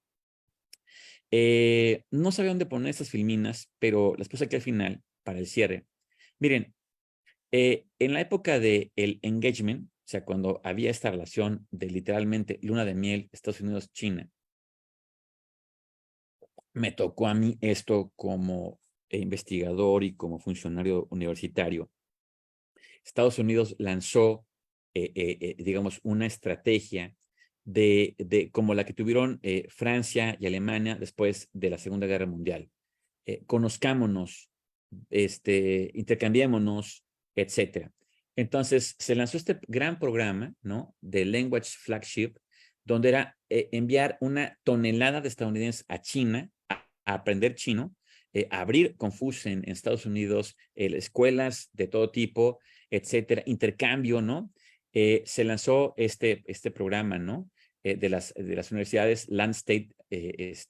No sabía dónde poner estas filminas, pero las puse aquí al final para el cierre. Miren, en la época del engagement, o sea, cuando había esta relación de literalmente luna de miel, Estados Unidos-China, me tocó a mí esto como investigador y como funcionario universitario. Estados Unidos lanzó, digamos, una estrategia como la que tuvieron Francia y Alemania después de la Segunda Guerra Mundial. Conozcámonos, intercambiémonos, etcétera. Entonces, se lanzó este gran programa, ¿no? De Language Flagship, donde era enviar una tonelada de estadounidenses a China a aprender chino, abrir Confucius en Estados Unidos, escuelas de todo tipo, etcétera, intercambio, ¿no? Se lanzó este programa, ¿no? De las universidades Land State,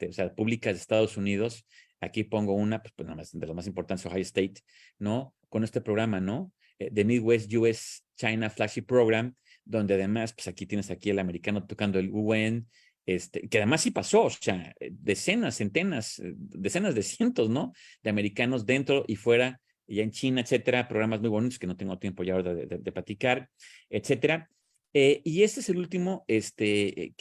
o sea, públicas de Estados Unidos. Aquí pongo una, pues nada más, de las más importantes, Ohio State, ¿no? Con este programa, ¿no? The Midwest US China Flagship Program, donde además, pues aquí tienes aquí el americano tocando el UN, que además sí pasó, o sea, decenas, centenas, decenas de cientos, ¿no? De americanos dentro y fuera, ya en China, etcétera, programas muy bonitos que no tengo tiempo ya ahora de platicar, etcétera. Y este es el último que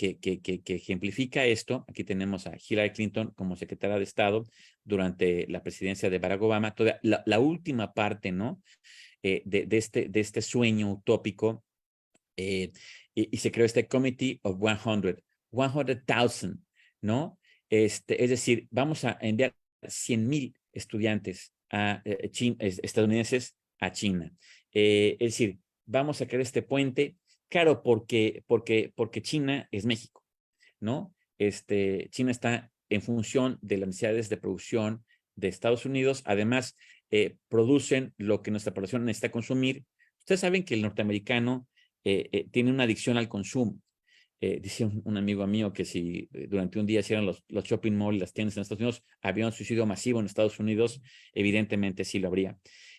ejemplifica esto. Aquí tenemos a Hillary Clinton como secretaria de Estado durante la presidencia de Barack Obama, toda la última parte, ¿no? De este sueño utópico. Y se creó este Committee of 100,000, ¿no? Es decir, vamos a enviar 100,000 estudiantes estadounidenses a China. Es decir, vamos a crear este puente, claro, porque China es México, ¿no? China está en función de las necesidades de producción de Estados Unidos. Además, producen lo que nuestra población necesita consumir. Ustedes saben que el norteamericano tiene una adicción al consumo. Dice un amigo mío que si durante un día hicieran los shopping malls, las tiendas en Estados Unidos, había un suicidio masivo en Estados Unidos, evidentemente sí lo habría.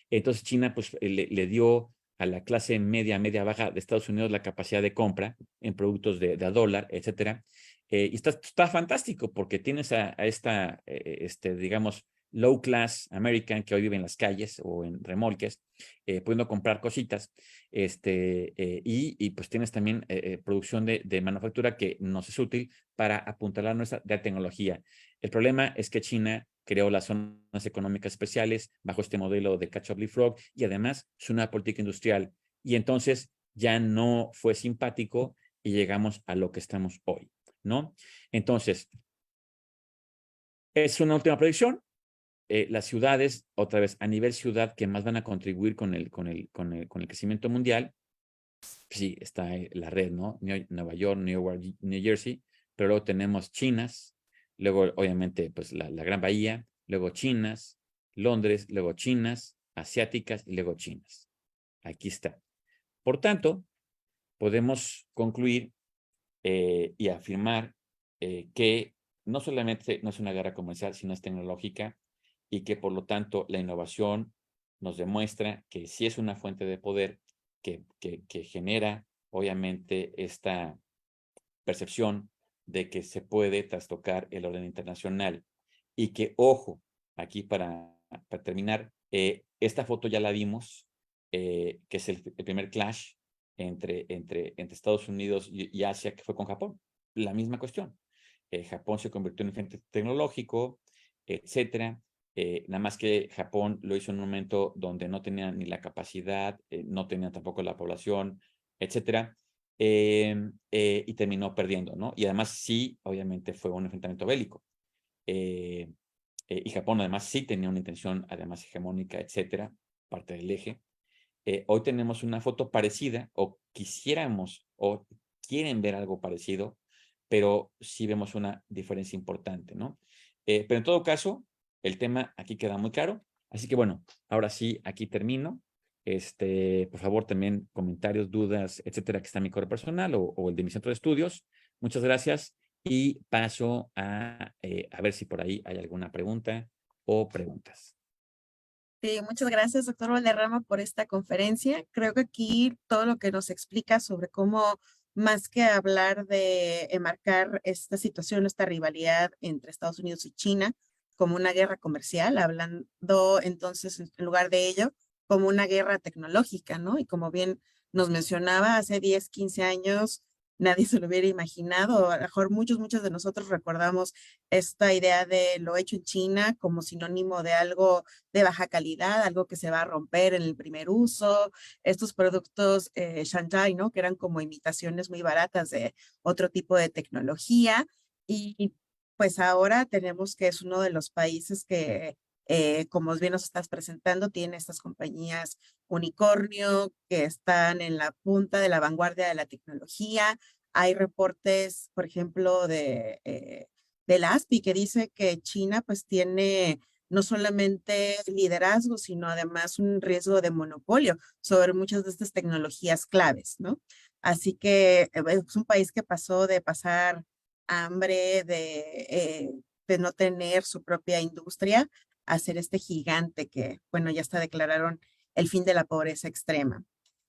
Entonces China pues le dio a la clase media baja de Estados Unidos la capacidad de compra en productos de a dólar, etcétera. Y está fantástico porque tienes a esta, digamos, low class American que hoy vive en las calles o en remolques, pudiendo comprar cositas, y pues tienes también producción de manufactura que nos es útil para apuntalar nuestra de tecnología. El problema es que China creó las zonas económicas especiales bajo este modelo de catch-up leapfrog y además es una política industrial. Y entonces ya no fue simpático y llegamos a lo que estamos hoy, ¿no? Entonces, es una última predicción. Las ciudades, otra vez, a nivel ciudad, que más van a contribuir con el crecimiento mundial, sí, está la red, ¿no? Nueva York, New Jersey, pero luego tenemos Chinas, luego obviamente pues la Gran Bahía, luego Chinas, Londres, luego Chinas, asiáticas y luego Chinas. Aquí está. Por tanto, podemos concluir y afirmar que no solamente no es una guerra comercial, sino es tecnológica y que por lo tanto la innovación nos demuestra que sí es una fuente de poder que genera obviamente esta percepción de que se puede trastocar el orden internacional y que, ojo, aquí para terminar, esta foto ya la vimos, que es el primer clash entre Estados Unidos y Asia, que fue con Japón. La misma cuestión. Japón se convirtió en un frente tecnológico, etcétera. Nada más que Japón lo hizo en un momento donde no tenía ni la capacidad, no tenía tampoco la población, etcétera, y terminó perdiendo, ¿no? Y además sí, obviamente fue un enfrentamiento bélico. y Japón además sí tenía una intención además hegemónica, etcétera, parte del eje. Hoy tenemos una foto parecida, o quisiéramos, o quieren ver algo parecido, pero sí vemos una diferencia importante, ¿no? Pero en todo caso, el tema aquí queda muy claro. Así que bueno, ahora sí, aquí termino. Por favor, también comentarios, dudas, etcétera, que está en mi correo personal o el de mi centro de estudios. Muchas gracias y paso a ver si por ahí hay alguna pregunta o preguntas. Sí, muchas gracias, doctor Valderrama, por esta conferencia. Creo que aquí todo lo que nos explica sobre cómo, más que hablar de enmarcar esta situación, esta rivalidad entre Estados Unidos y China como una guerra comercial, hablando entonces, en lugar de ello, como una guerra tecnológica, ¿no? Y como bien nos mencionaba, hace 10, 15 años nadie se lo hubiera imaginado. A lo mejor muchos de nosotros recordamos esta idea de lo hecho en China como sinónimo de algo de baja calidad, algo que se va a romper en el primer uso, estos productos Shanghai, ¿no? Que eran como imitaciones muy baratas de otro tipo de tecnología. Y pues ahora tenemos que es uno de los países que, como bien nos estás presentando, tiene estas compañías unicornio que están en la punta de la vanguardia de la tecnología. Hay reportes, por ejemplo, de la ASPI que dice que China pues tiene no solamente liderazgo, sino además un riesgo de monopolio sobre muchas de estas tecnologías claves, ¿no? Así que es un país que pasó de pasar hambre, de no tener su propia industria, a ser este gigante que, bueno, ya hasta declararon el fin de la pobreza extrema.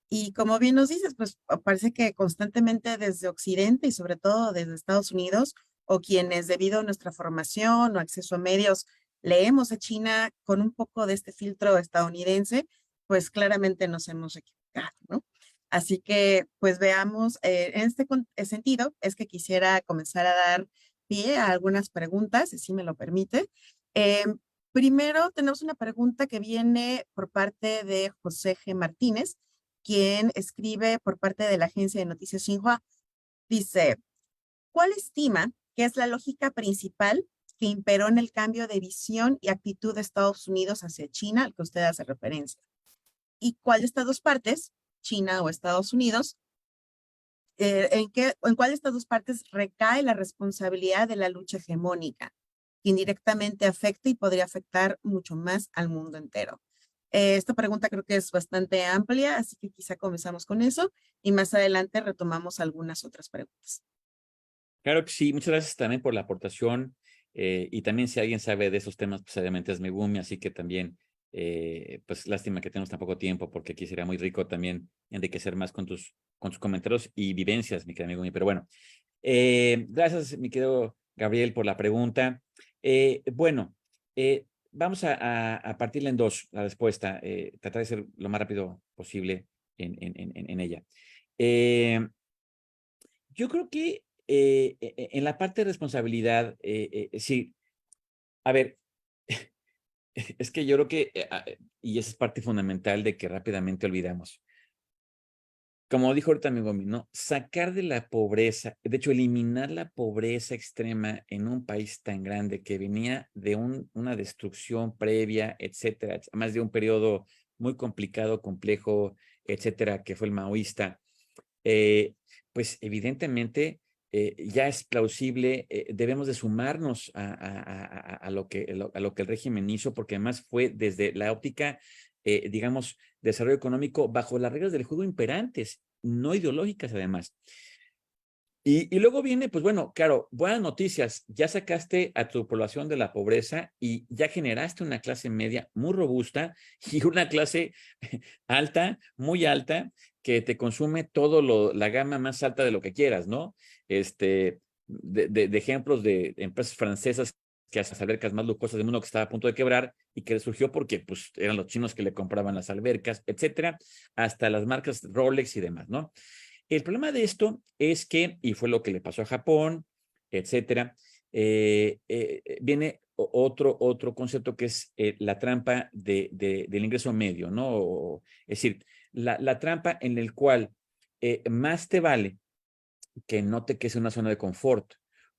Y como bien nos dices, pues parece que constantemente desde Occidente y sobre todo desde Estados Unidos, o quienes debido a nuestra formación o acceso a medios leemos a China con un poco de este filtro estadounidense, pues claramente nos hemos equivocado, ¿no? Así que, pues veamos, en este sentido, es que quisiera comenzar a dar pie a algunas preguntas, si me lo permite. Eh, Primero, tenemos una pregunta que viene por parte de José G. Martínez, quien escribe por parte de la agencia de noticias Xinhua. Dice, ¿cuál estima que es la lógica principal que imperó en el cambio de visión y actitud de Estados Unidos hacia China, al que usted hace referencia? ¿Y cuál de estas dos partes, China o Estados Unidos, en cuál de estas dos partes recae la responsabilidad de la lucha hegemónica, que indirectamente afecta y podría afectar mucho más al mundo entero? Esta pregunta creo que es bastante amplia, así que quizá comenzamos con eso y más adelante retomamos algunas otras preguntas. Claro que sí, muchas gracias también por la aportación y también si alguien sabe de esos temas, pues obviamente es Megumi, así que también, pues lástima que tenemos tan poco tiempo porque aquí sería muy rico también enriquecer más con tus comentarios y vivencias, mi querido Megumi, pero bueno, gracias, mi querido Gabriel, por la pregunta. Bueno, vamos a partirla en dos, la respuesta, tratar de ser lo más rápido posible en ella. Yo creo que en la parte de responsabilidad, sí, a ver, es que yo creo que, y esa es parte fundamental de que rápidamente olvidamos. Como dijo ahorita mi amigo, ¿no? Sacar de la pobreza, de hecho, eliminar la pobreza extrema en un país tan grande que venía de una destrucción previa, etcétera, más de un periodo muy complicado, complejo, etcétera, que fue el maoísta. eh, pues evidentemente ya es plausible, debemos de sumarnos a lo que el régimen hizo, porque además fue desde la óptica, digamos, desarrollo económico bajo las reglas del juego imperantes, no ideológicas además. Y luego viene, pues bueno, claro, buenas noticias, ya sacaste a tu población de la pobreza y ya generaste una clase media muy robusta y una clase alta, muy alta, que te consume todo la gama más alta de lo que quieras, ¿no? De ejemplos de empresas francesas que hacen las albercas más lujosas del mundo que estaba a punto de quebrar y que surgió porque pues eran los chinos que le compraban las albercas, etcétera, hasta las marcas Rolex y demás, ¿no? El problema de esto es que, y fue lo que le pasó a Japón, etcétera, viene otro concepto que es la trampa del ingreso medio, ¿no? Es decir, la trampa en el cual más te vale que no te quedes en una zona de confort,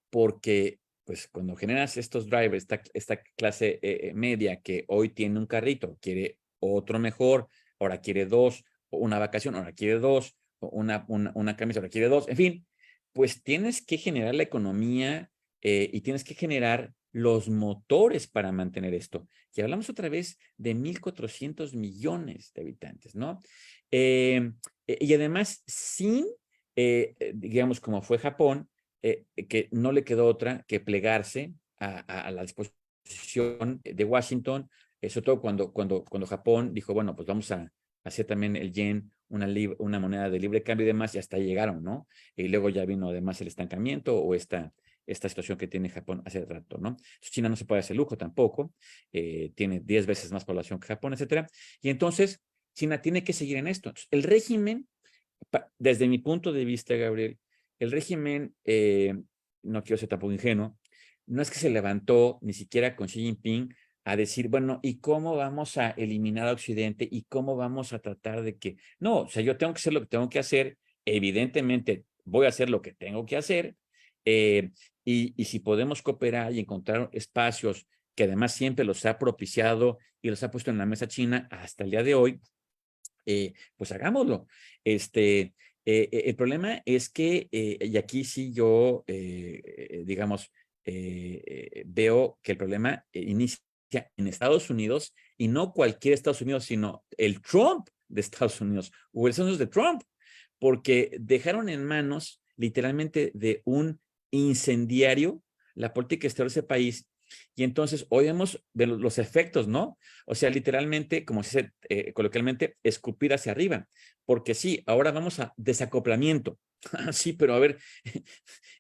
porque pues cuando generas estos drivers, esta clase media que hoy tiene un carrito, quiere otro mejor, ahora quiere dos, o una vacación, ahora quiere dos, o una camisa, ahora quiere dos, en fin, pues tienes que generar la economía y tienes que generar los motores para mantener esto. Y hablamos otra vez de 1,400 millones de habitantes, ¿no? Y además, sin, digamos, como fue Japón, que no le quedó otra que plegarse a la disposición de Washington, sobre todo cuando Japón dijo, bueno, pues vamos a hacer también el yen una moneda de libre cambio y demás, y hasta ahí llegaron, ¿no? Y luego ya vino además el estancamiento o esta situación que tiene Japón hace rato, ¿no? China no se puede hacer lujo tampoco, tiene 10 veces más población que Japón, etcétera. Y entonces, China tiene que seguir en esto. El régimen, desde mi punto de vista, Gabriel, el régimen, no quiero ser tampoco ingenuo, no es que se levantó ni siquiera con Xi Jinping a decir, bueno, ¿y cómo vamos a eliminar a Occidente? ¿Y cómo vamos a tratar de que? No, o sea, yo tengo que hacer lo que tengo que hacer, evidentemente voy a hacer lo que tengo que hacer, y si podemos cooperar y encontrar espacios que además siempre los ha propiciado y los ha puesto en la mesa China hasta el día de hoy, pues hagámoslo. El problema es que, y aquí sí yo, digamos, veo que el problema inicia en Estados Unidos y no cualquier Estados Unidos, sino el Trump de Estados Unidos o el Estados Unidos de Trump, porque dejaron en manos literalmente de un incendiario la política exterior de ese país. Y entonces hoy vemos de los efectos, ¿no? O sea, literalmente, como se dice coloquialmente, escupir hacia arriba. Porque sí, ahora vamos a desacoplamiento. Sí, pero a ver,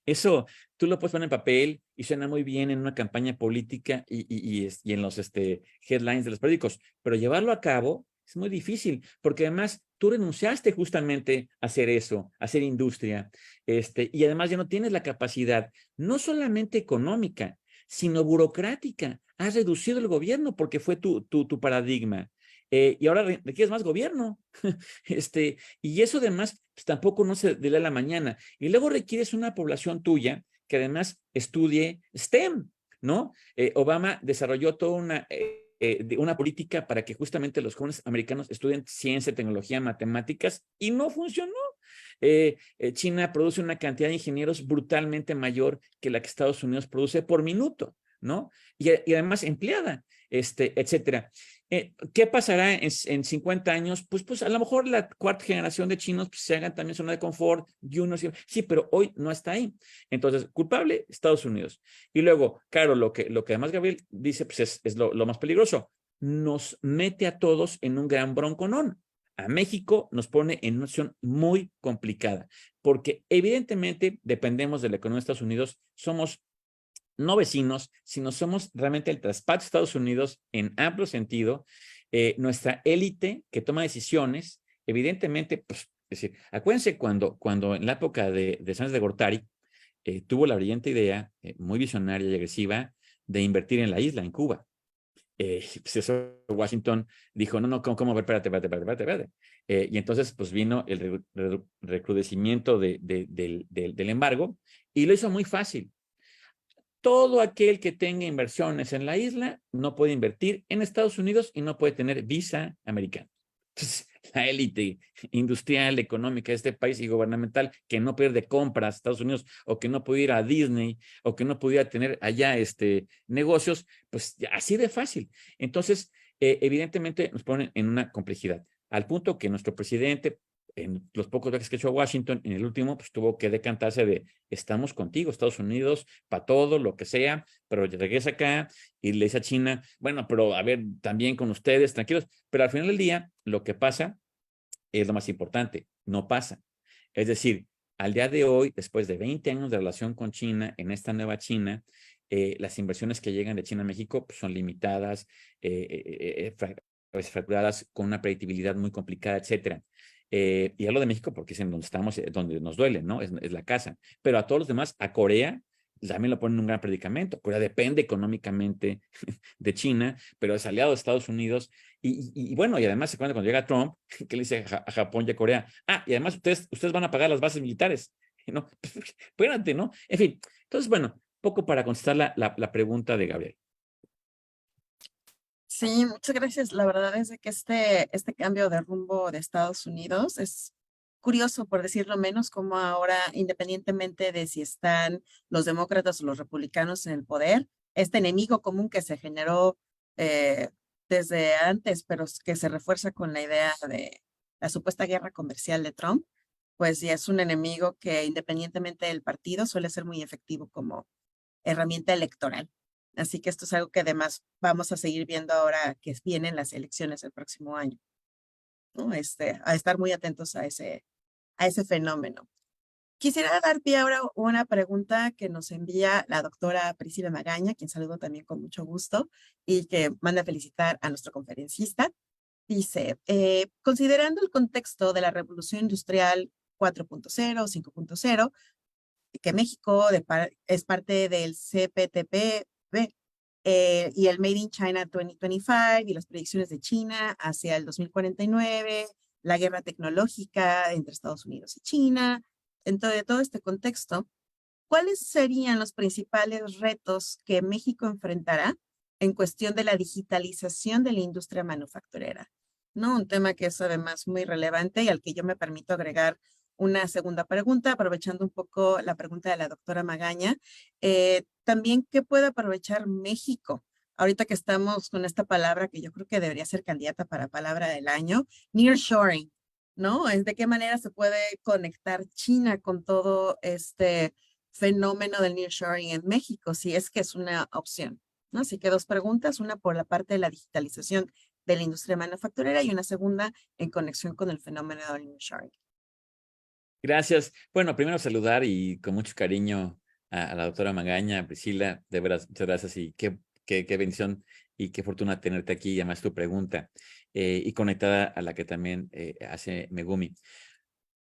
eso tú lo puedes poner en papel y suena muy bien en una campaña política y en los headlines de los periódicos, pero llevarlo a cabo es muy difícil, porque además tú renunciaste justamente a hacer eso, a hacer industria, y además ya no tienes la capacidad, no solamente económica, sino burocrática. Has reducido el gobierno porque fue tu paradigma. Y ahora requieres más gobierno. Y eso además pues, tampoco no se de la mañana. Y luego requieres una población tuya que además estudie STEM, ¿no? Obama desarrolló toda una política para que justamente los jóvenes americanos estudien ciencia, tecnología, matemáticas, y no funcionó. China produce una cantidad de ingenieros brutalmente mayor que la que Estados Unidos produce por minuto, ¿no? Y además empleada, etcétera. ¿Qué pasará en 50 años? Pues a lo mejor la cuarta generación de chinos pues, se hagan también zona de confort, sí, pero hoy no está ahí. Entonces, culpable, Estados Unidos. Y luego, claro, lo que además Gabriel dice pues es lo más peligroso. Nos mete a todos en un gran bronconón. A México nos pone en una situación muy complicada, porque evidentemente dependemos de la economía de Estados Unidos, somos no vecinos, sino somos realmente el traspaso de Estados Unidos en amplio sentido, nuestra élite que toma decisiones, evidentemente, pues, es decir, acuérdense cuando en la época de Sánchez de Gortari tuvo la brillante idea, muy visionaria y agresiva, de invertir en la isla, en Cuba. Pues eso Washington dijo, no, ¿cómo? Espérate. Y entonces, pues vino el recrudecimiento del embargo y lo hizo muy fácil. Todo aquel que tenga inversiones en la isla no puede invertir en Estados Unidos y no puede tener visa americana. Entonces, la élite industrial, económica de este país y gubernamental que no pierde compras a Estados Unidos o que no puede ir a Disney o que no pudiera tener allá negocios, pues así de fácil. Entonces, evidentemente nos ponen en una complejidad, al punto que nuestro presidente, en los pocos viajes que he hecho a Washington, en el último, pues tuvo que decantarse de estamos contigo, Estados Unidos, para todo, lo que sea, pero regresa acá y le dice a China, bueno, pero a ver, también con ustedes, tranquilos, pero al final del día, lo que pasa es lo más importante, no pasa. Es decir, al día de hoy, después de 20 años de relación con China, en esta nueva China, las inversiones que llegan de China a México pues, son limitadas, fracturadas, con una predictibilidad muy complicada, etcétera. Y hablo de México porque es en donde estamos, donde nos duele, ¿no? Es la casa. Pero a todos los demás, a Corea, también lo ponen en un gran predicamento. Corea depende económicamente de China, pero es aliado de Estados Unidos. Y bueno, y además se cuenta cuando llega Trump, que le dice a Japón y a Corea, y además ustedes van a pagar las bases militares. ¿No? Espérate, ¿no? En fin, entonces, bueno, poco para contestar la pregunta de Gabriel. Sí, muchas gracias. La verdad es de que este cambio de rumbo de Estados Unidos es curioso, por decirlo menos, como ahora, independientemente de si están los demócratas o los republicanos en el poder, este enemigo común que se generó eh, desde antes, pero que se refuerza con la idea de la supuesta guerra comercial de Trump, pues ya es un enemigo que independientemente del partido suele ser muy efectivo como herramienta electoral. Así que esto es algo que además vamos a seguir viendo ahora que vienen las elecciones el próximo año, ¿no? A estar muy atentos a ese fenómeno. Quisiera dar pie ahora a una pregunta que nos envía la doctora Priscila Magaña, quien saludo también con mucho gusto y que manda a felicitar a nuestro conferencista. Dice, considerando el contexto de la revolución industrial 4.0, 5.0, que México es parte del CPTPP y el Made in China 2025 y las predicciones de China hacia el 2049, la guerra tecnológica entre Estados Unidos y China. Entonces, todo este contexto, ¿cuáles serían los principales retos que México enfrentará en cuestión de la digitalización de la industria manufacturera? ¿No? Un tema que es además muy relevante y al que yo me permito agregar una segunda pregunta, aprovechando un poco la pregunta de la doctora Magaña. También, ¿qué puede aprovechar México? Ahorita que estamos con esta palabra que yo creo que debería ser candidata para palabra del año, nearshoring, ¿no? Es de qué manera se puede conectar China con todo este fenómeno del nearshoring en México, si es que es una opción, ¿no? Así que dos preguntas, una por la parte de la digitalización de la industria manufacturera y una segunda en conexión con el fenómeno del nearshoring. Gracias. Bueno, primero saludar y con mucho cariño a la doctora Magaña, Priscila, de veras, muchas gracias y qué bendición y qué fortuna tenerte aquí y además tu pregunta y conectada a la que también hace Megumi.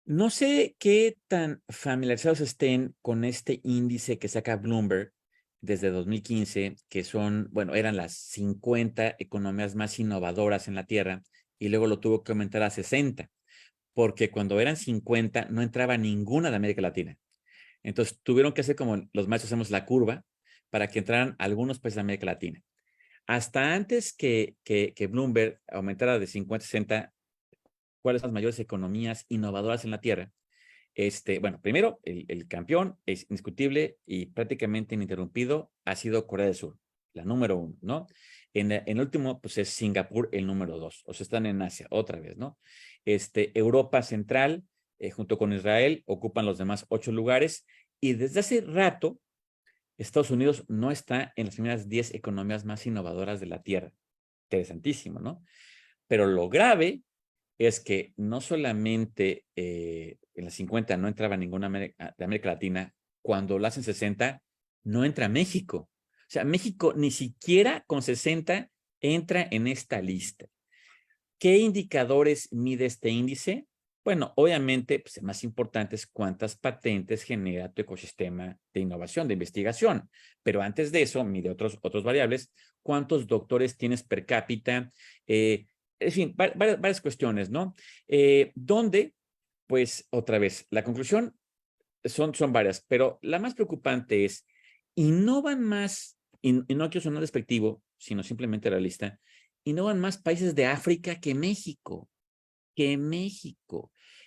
No sé qué tan familiarizados estén con este índice que saca Bloomberg desde 2015, que son, bueno, eran las 50 economías más innovadoras en la Tierra y luego lo tuvo que aumentar a 60, porque cuando eran 50 no entraba ninguna de América Latina. Entonces tuvieron que hacer como los maestros hacemos la curva para que entraran algunos países de América Latina. Hasta antes que Bloomberg aumentara de 50 a 60, ¿cuáles son las mayores economías innovadoras en la Tierra? Bueno, primero, el campeón es indiscutible y prácticamente ininterrumpido ha sido Corea del Sur, la número 1, ¿no? En el último, pues es Singapur el número 2, o sea, están en Asia otra vez, ¿no? Europa Central, junto con Israel, ocupan los demás 8 lugares y desde hace rato, Estados Unidos no está en las primeras 10 economías más innovadoras de la Tierra. Interesantísimo, ¿no? Pero lo grave es que no solamente en las 50 no entraba ninguna de América Latina, cuando lo hacen 60, no entra México. O sea, México ni siquiera con 60 entra en esta lista. ¿Qué indicadores mide este índice? Bueno, obviamente, pues el más importante es cuántas patentes genera tu ecosistema de innovación, de investigación. Pero antes de eso, mide otros variables. ¿Cuántos doctores tienes per cápita? En fin, varias cuestiones, ¿no? ¿Dónde? Pues otra vez, la conclusión son varias, pero la más preocupante es, innovan más, y no quiero sonar despectivo, sino simplemente realista, innovan más países de África que México.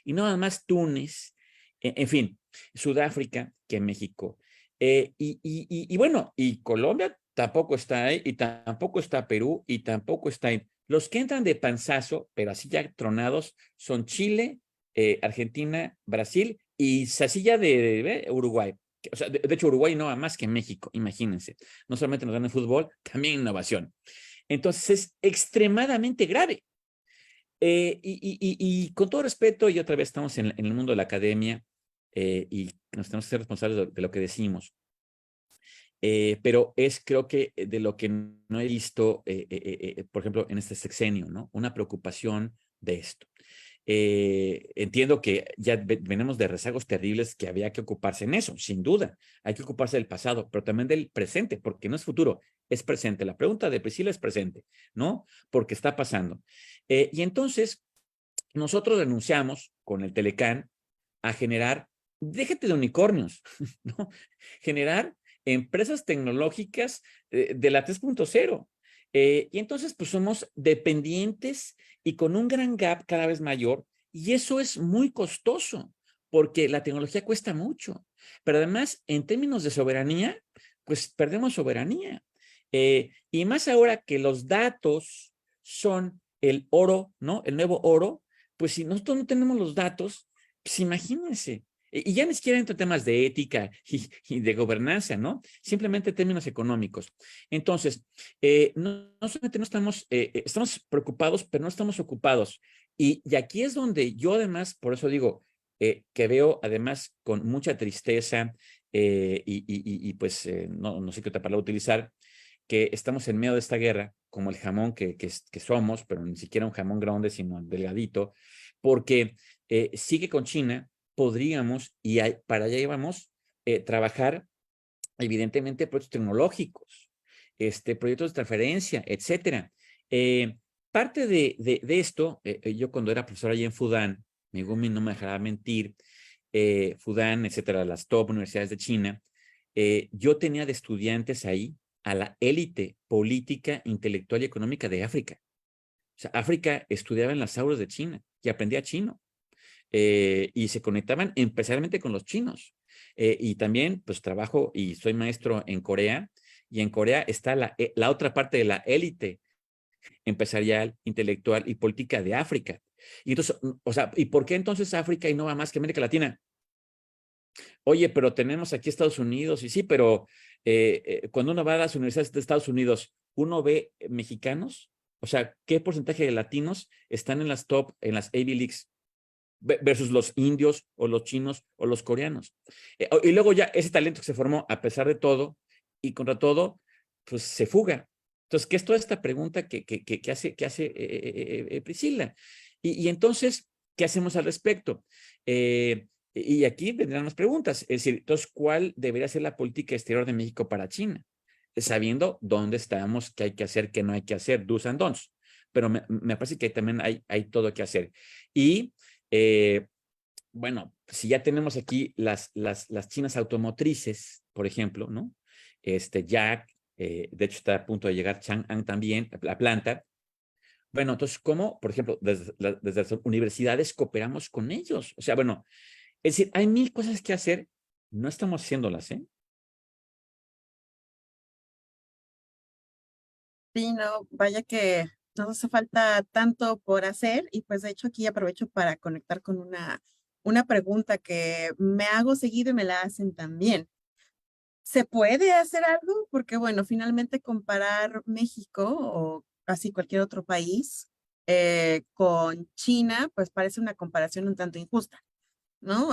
Innovan más Túnez, en fin, Sudáfrica que México. Y bueno, y Colombia tampoco está ahí, y tampoco está Perú, y tampoco está ahí. Los que entran de panzazo, pero así ya tronados, son Chile, Argentina, Brasil y Sacilla de Uruguay. O sea, de hecho, Uruguay no va más que México, imagínense. No solamente nos dan el fútbol, también innovación. Entonces es extremadamente grave. Y con todo respeto, y otra vez estamos en el mundo de la academia y nos tenemos que ser responsables de lo que decimos. Pero creo que de lo que no he visto, por ejemplo, en este sexenio, ¿no? Una preocupación de esto. Entiendo que ya venimos de rezagos terribles que había que ocuparse en eso, sin duda. Hay que ocuparse del pasado, pero también del presente, porque no es futuro, es presente. La pregunta de Priscila es presente, ¿no? Porque está pasando. Y entonces, nosotros renunciamos con el Telecán a generar, déjate de unicornios, ¿no? Generar empresas tecnológicas de la 3.0. Y entonces, pues somos dependientes y con un gran gap cada vez mayor, y eso es muy costoso, porque la tecnología cuesta mucho. Pero además, en términos de soberanía, pues perdemos soberanía. Y más ahora que los datos son el oro, ¿no? El nuevo oro, pues si nosotros no tenemos los datos, pues imagínense. Y ya ni siquiera entro en temas de ética y de gobernanza, ¿no? Simplemente términos económicos. Entonces, no solamente no estamos, estamos preocupados, pero no estamos ocupados. Y aquí es donde yo además, por eso digo, que veo además con mucha tristeza pues no sé qué otra palabra utilizar, que estamos en medio de esta guerra, como el jamón que somos, pero ni siquiera un jamón grande, sino delgadito, porque sigue con China, podríamos, y para allá íbamos, trabajar evidentemente proyectos tecnológicos, proyectos de transferencia, etcétera. Parte de esto, yo cuando era profesor allí en Fudan, Megumi no me dejará mentir, Fudan, etcétera, las top universidades de China, yo tenía de estudiantes ahí a la élite política, intelectual y económica de África. O sea, África estudiaba en las aulas de China y aprendía chino. Y se conectaban especialmente con los chinos. Y también, pues trabajo y soy maestro en Corea, y en Corea está la otra parte de la élite empresarial, intelectual y política de África. Y entonces, o sea, ¿y por qué entonces África y no va más que América Latina? Oye, pero tenemos aquí Estados Unidos, y sí, pero cuando uno va a las universidades de Estados Unidos, uno ve mexicanos, o sea, ¿qué porcentaje de latinos están en las top, en las Ivy Leagues versus los indios o los chinos o los coreanos? Y luego ya ese talento que se formó a pesar de todo y contra todo, pues se fuga. Entonces, ¿qué es toda esta pregunta que hace Priscila? Y entonces, ¿qué hacemos al respecto? Y aquí vendrán las preguntas. Es decir, entonces, ¿cuál debería ser la política exterior de México para China? Sabiendo dónde estamos, qué hay que hacer, qué no hay que hacer, do's and don'ts. Pero me parece que también hay todo que hacer. Y bueno, si ya tenemos aquí las chinas automotrices, por ejemplo, ¿no? Jack, de hecho está a punto de llegar Chang'an también, la planta. Bueno, entonces, ¿cómo, por ejemplo, desde las universidades cooperamos con ellos? O sea, bueno, es decir, hay mil cosas que hacer, no estamos haciéndolas, ¿eh? Sí, no, vaya que nos hace falta tanto por hacer y pues de hecho aquí aprovecho para conectar con una pregunta que me hago seguido y me la hacen también. ¿Se puede hacer algo? Porque bueno, finalmente comparar México o casi cualquier otro país con China, pues parece una comparación un tanto injusta. ¿No?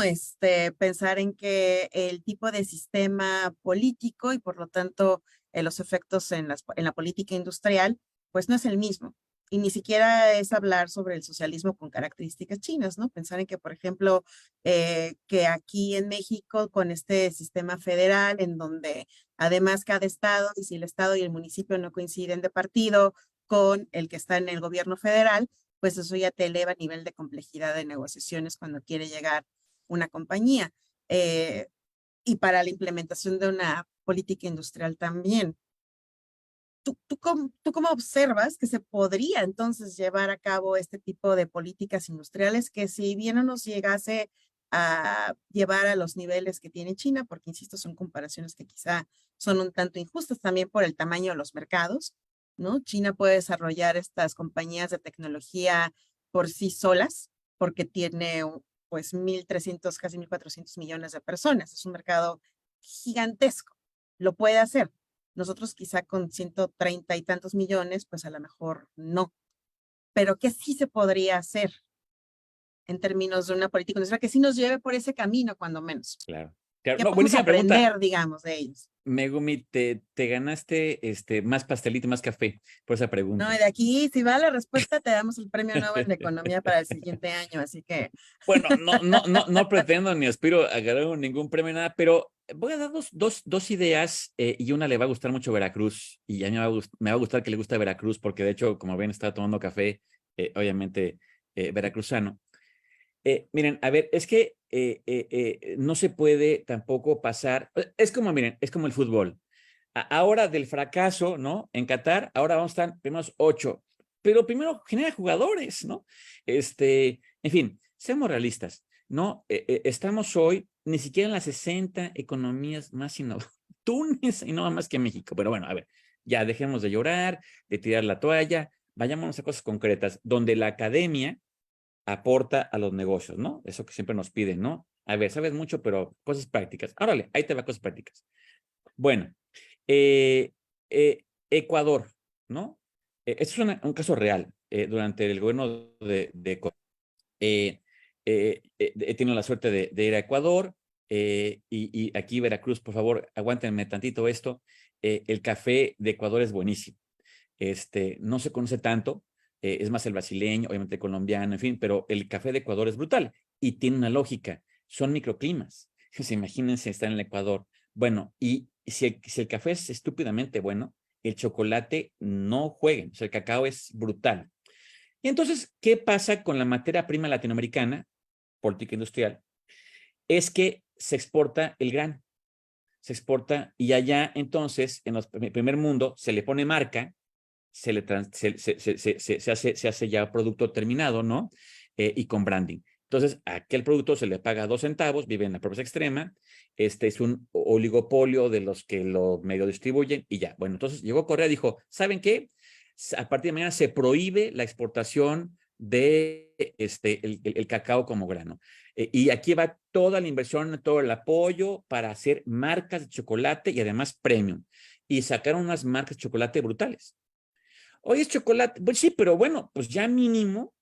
Pensar en que el tipo de sistema político y por lo tanto los efectos en la política industrial, pues no es el mismo. Y ni siquiera es hablar sobre el socialismo con características chinas, ¿no? Pensar en que, por ejemplo, que aquí en México, con este sistema federal, en donde además cada estado, y si el estado y el municipio no coinciden de partido con el que está en el gobierno federal, pues eso ya te eleva a nivel de complejidad de negociaciones cuando quiere llegar una compañía eh, y para la implementación de una política industrial también. ¿Tú cómo observas que se podría entonces llevar a cabo este tipo de políticas industriales que si bien no nos llegase a llevar a los niveles que tiene China, porque insisto, son comparaciones que quizá son un tanto injustas también por el tamaño de los mercados, ¿no? China puede desarrollar estas compañías de tecnología por sí solas, porque tiene pues 1.300, casi 1.400 millones de personas. Es un mercado gigantesco. Lo puede hacer. Nosotros quizá con 130 y tantos millones, pues a lo mejor no. Pero ¿qué sí se podría hacer en términos de una política industrial que sí nos lleve por ese camino, cuando menos? Claro. Claro. ¿Qué No, podemos buenísima pregunta. aprender, digamos, de ellos? Megumi, te ganaste más pastelito y más café por esa No, pregunta. y de aquí, si va la respuesta, te damos el premio Nobel de Economía para el siguiente año. Así que, Bueno, no pretendo ni aspiro a ganar ningún premio, nada, pero voy a dar dos ideas y una le va a gustar mucho Veracruz y a mí me va a gustar que le guste Veracruz porque de hecho, como ven, estaba tomando café, obviamente veracruzano. Miren, a ver, es que no se puede tampoco pasar, es como, miren, es como el fútbol. Ahora del fracaso, ¿no? En Qatar, ahora vamos a estar primeros 8, pero primero genera jugadores, ¿no? En fin, seamos realistas, ¿no? Estamos hoy ni siquiera en las 60 economías más innovadoras. Túnez innova más que México, pero bueno, a ver, ya dejemos de llorar, de tirar la toalla, vayámonos a cosas concretas, donde la academia aporta a los negocios, ¿no? Eso que siempre nos piden, ¿no? A ver, sabes mucho, pero cosas prácticas. Órale, ahí te va cosas prácticas. Bueno, Ecuador, ¿no? Esto es un caso real. Durante el gobierno de Ecuador, he tenido la suerte de ir a Ecuador y aquí Veracruz, por favor, aguántenme tantito esto. El café de Ecuador es buenísimo. No se conoce tanto, es más el brasileño, obviamente el colombiano, en fin, pero el café de Ecuador es brutal y tiene una lógica. Son microclimas. Imagínense estar en el Ecuador. Bueno, y si el café es estúpidamente bueno, el chocolate no jueguen. O sea, el cacao es brutal. Y entonces, ¿qué pasa con la materia prima latinoamericana, política industrial? Es que se exporta el grano, se exporta y allá entonces, en el primer mundo, se le pone marca, se hace ya producto terminado, ¿no? Y con branding. Entonces, a aquel producto se le paga 2 centavos, vive en la pobreza extrema, es un oligopolio de los que lo medio distribuyen y ya. Bueno, entonces llegó Correa y dijo, ¿saben qué? A partir de mañana se prohíbe la exportación de el cacao como grano. Y aquí va toda la inversión, todo el apoyo para hacer marcas de chocolate y además premium. Y sacaron unas marcas de chocolate brutales. Hoy es chocolate, pues sí, pero bueno, pues ya mínimo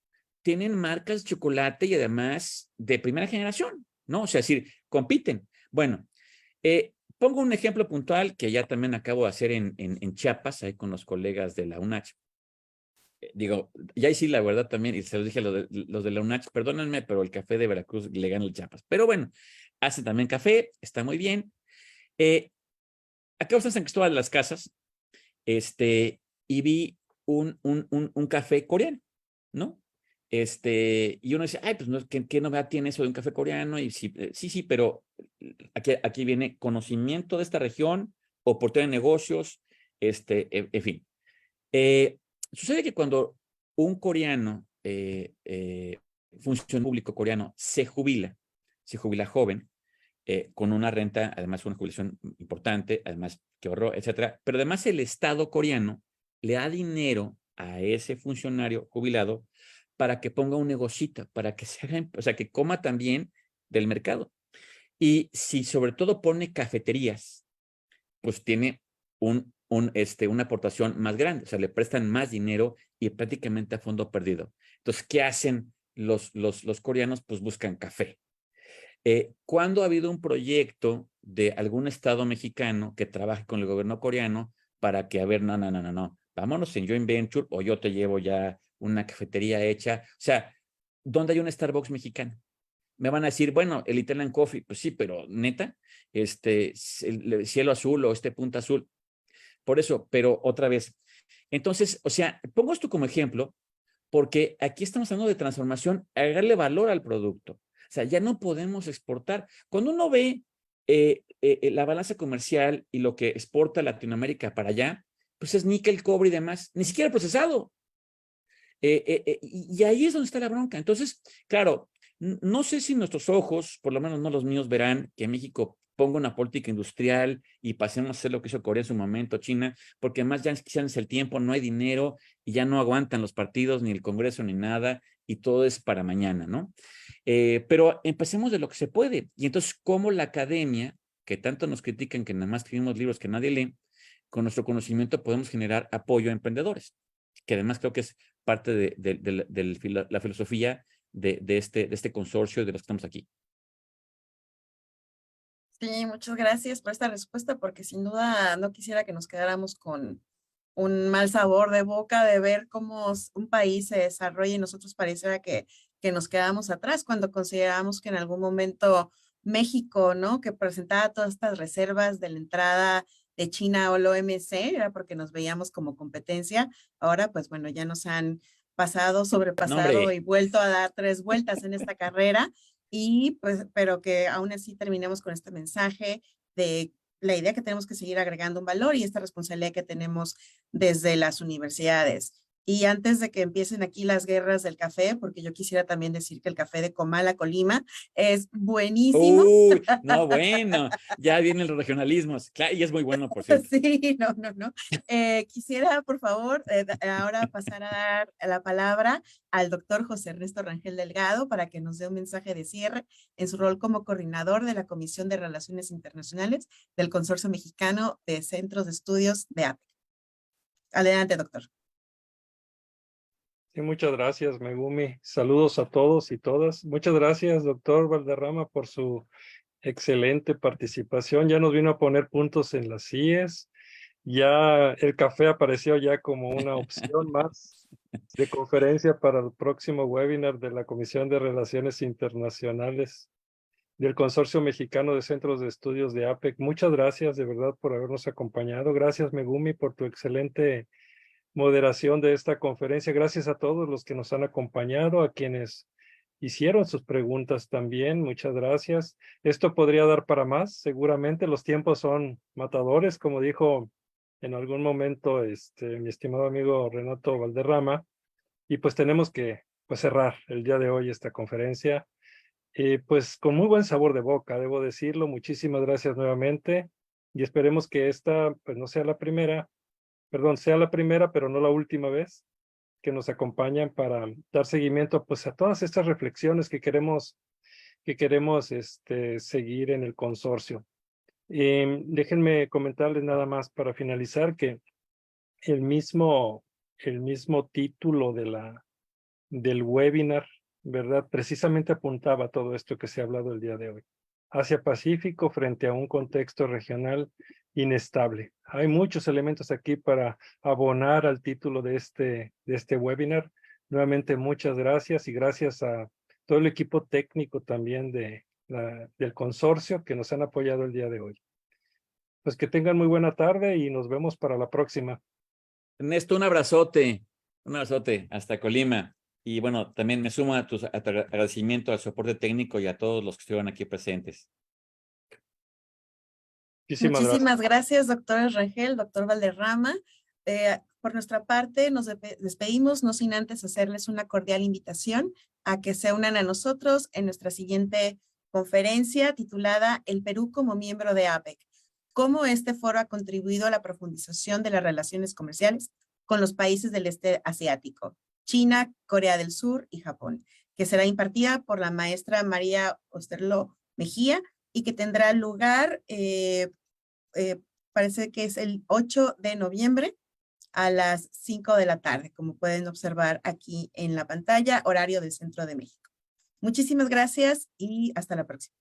tienen marcas de chocolate y además de primera generación, ¿no? O sea, es decir, compiten. Bueno, pongo un ejemplo puntual que ya también acabo de hacer en Chiapas, ahí con los colegas de la UNACH. Digo, ya ahí sí, la verdad también, y se los dije a los de la UNACH, perdónenme, pero el café de Veracruz le gana el Chiapas. Pero bueno, hacen también café, está muy bien. Acá está en San Cristóbal de las Casas, y vi un café coreano, ¿no? Y uno dice, ay, pues no, ¿qué novedad tiene eso de un café coreano? Y sí, sí, pero aquí viene conocimiento de esta región, oportunidad de negocios, en fin. Sucede que cuando un coreano, funcionario público coreano, se jubila joven, con una renta, además una jubilación importante, además que ahorró, etcétera, pero además el Estado coreano le da dinero a ese funcionario jubilado para que ponga un negocito, para que se haga, o sea, que coma también del mercado. Y si sobre todo pone cafeterías, pues tiene una aportación más grande, o sea, le prestan más dinero y prácticamente a fondo perdido. Entonces, ¿qué hacen los coreanos? Pues buscan café. ¿Cuándo ha habido un proyecto de algún estado mexicano que trabaje con el gobierno coreano para que, a ver, no, vámonos en joint venture o yo te llevo ya una cafetería hecha? O sea, ¿dónde hay un Starbucks mexicano? Me van a decir, bueno, el Italian Coffee, pues sí, pero neta, el cielo azul o punta azul. Por eso, pero otra vez. Entonces, o sea, pongo esto como ejemplo porque aquí estamos hablando de transformación, agregarle valor al producto. O sea, ya no podemos exportar. Cuando uno ve la balanza comercial y lo que exporta Latinoamérica para allá, pues es níquel, cobre y demás, ni siquiera procesado. Y ahí es donde está la bronca. Entonces, claro, no sé si nuestros ojos, por lo menos no los míos, verán que México ponga una política industrial y pasemos a hacer lo que hizo Corea en su momento, China, porque además ya quizás el tiempo, no hay dinero y ya no aguantan los partidos, ni el Congreso, ni nada, y todo es para mañana, ¿no? Pero empecemos de lo que se puede. Y entonces, ¿cómo la academia, que tanto nos critican que nada más escribimos libros que nadie lee, con nuestro conocimiento podemos generar apoyo a emprendedores? Que además creo que es parte de la filosofía de este consorcio de los que estamos aquí. Sí, muchas gracias por esta respuesta, porque sin duda no quisiera que nos quedáramos con un mal sabor de boca de ver cómo un país se desarrolla y nosotros pareciera que nos quedamos atrás cuando consideramos que en algún momento México, ¿no? Que presentaba todas estas reservas de la entrada de China o la OMC, era porque nos veíamos como competencia. Ahora, pues bueno, ya nos han pasado, No, sobrepasado hombre, y vuelto a dar 3 vueltas en esta carrera y pues, pero que aún así terminemos con este mensaje de la idea que tenemos que seguir agregando un valor y esta responsabilidad que tenemos desde las universidades. Y antes de que empiecen aquí las guerras del café, porque yo quisiera también decir que el café de Comala, Colima, es buenísimo. uy, no, bueno, ya vienen los regionalismos. Claro, y es muy bueno, por cierto. Sí, no, no, no. Quisiera, por favor, ahora pasar a dar la palabra al doctor José Ernesto Rangel Delgado para que nos dé un mensaje de cierre en su rol como coordinador de la Comisión de Relaciones Internacionales del Consorcio Mexicano de Centros de Estudios de APEC. Adelante, doctor. Sí, muchas gracias, Megumi. Saludos a todos y todas. Muchas gracias, doctor Valderrama, por su excelente participación. Ya nos vino a poner puntos en las IES. Ya el café apareció ya como una opción más de conferencia para el próximo webinar de la Comisión de Relaciones Internacionales del Consorcio Mexicano de Centros de Estudios de APEC. Muchas gracias de verdad por habernos acompañado. Gracias, Megumi, por tu excelente moderación de esta conferencia. Gracias a todos los que nos han acompañado, a quienes hicieron sus preguntas también. Muchas gracias. Esto podría dar para más. Seguramente los tiempos son matadores, como dijo en algún momento mi estimado amigo Renato Valderrama. Y pues tenemos que cerrar el día de hoy esta conferencia. Pues con muy buen sabor de boca, debo decirlo. Muchísimas gracias nuevamente y esperemos que esta pues no sea la primera, sea la primera, pero no la última vez que nos acompañan para dar seguimiento pues a todas estas reflexiones que queremos seguir en el consorcio. Déjenme comentarles nada más para finalizar que el mismo título del webinar, ¿verdad? Precisamente apuntaba a todo esto que se ha hablado el día de hoy. Asia-Pacífico frente a un contexto regional inestable. Hay muchos elementos aquí para abonar al título de este webinar. Nuevamente, muchas gracias y gracias a todo el equipo técnico también del consorcio que nos han apoyado el día de hoy. Pues que tengan muy buena tarde y nos vemos para la próxima. Ernesto, un abrazote hasta Colima. Y bueno, también me sumo a tu agradecimiento al soporte técnico y a todos los que estuvieron aquí presentes. Muchísimas gracias, doctor Rangel, doctor Valderrama. Por nuestra parte, nos despedimos, no sin antes hacerles una cordial invitación a que se unan a nosotros en nuestra siguiente conferencia titulada El Perú como miembro de APEC. Cómo este foro ha contribuido a la profundización de las relaciones comerciales con los países del este asiático, China, Corea del Sur y Japón, que será impartida por la maestra María Osterlo Mejía y que tendrá lugar parece que es el 8 de noviembre a las 5 de la tarde, como pueden observar aquí en la pantalla, horario del Centro de México. Muchísimas gracias y hasta la próxima.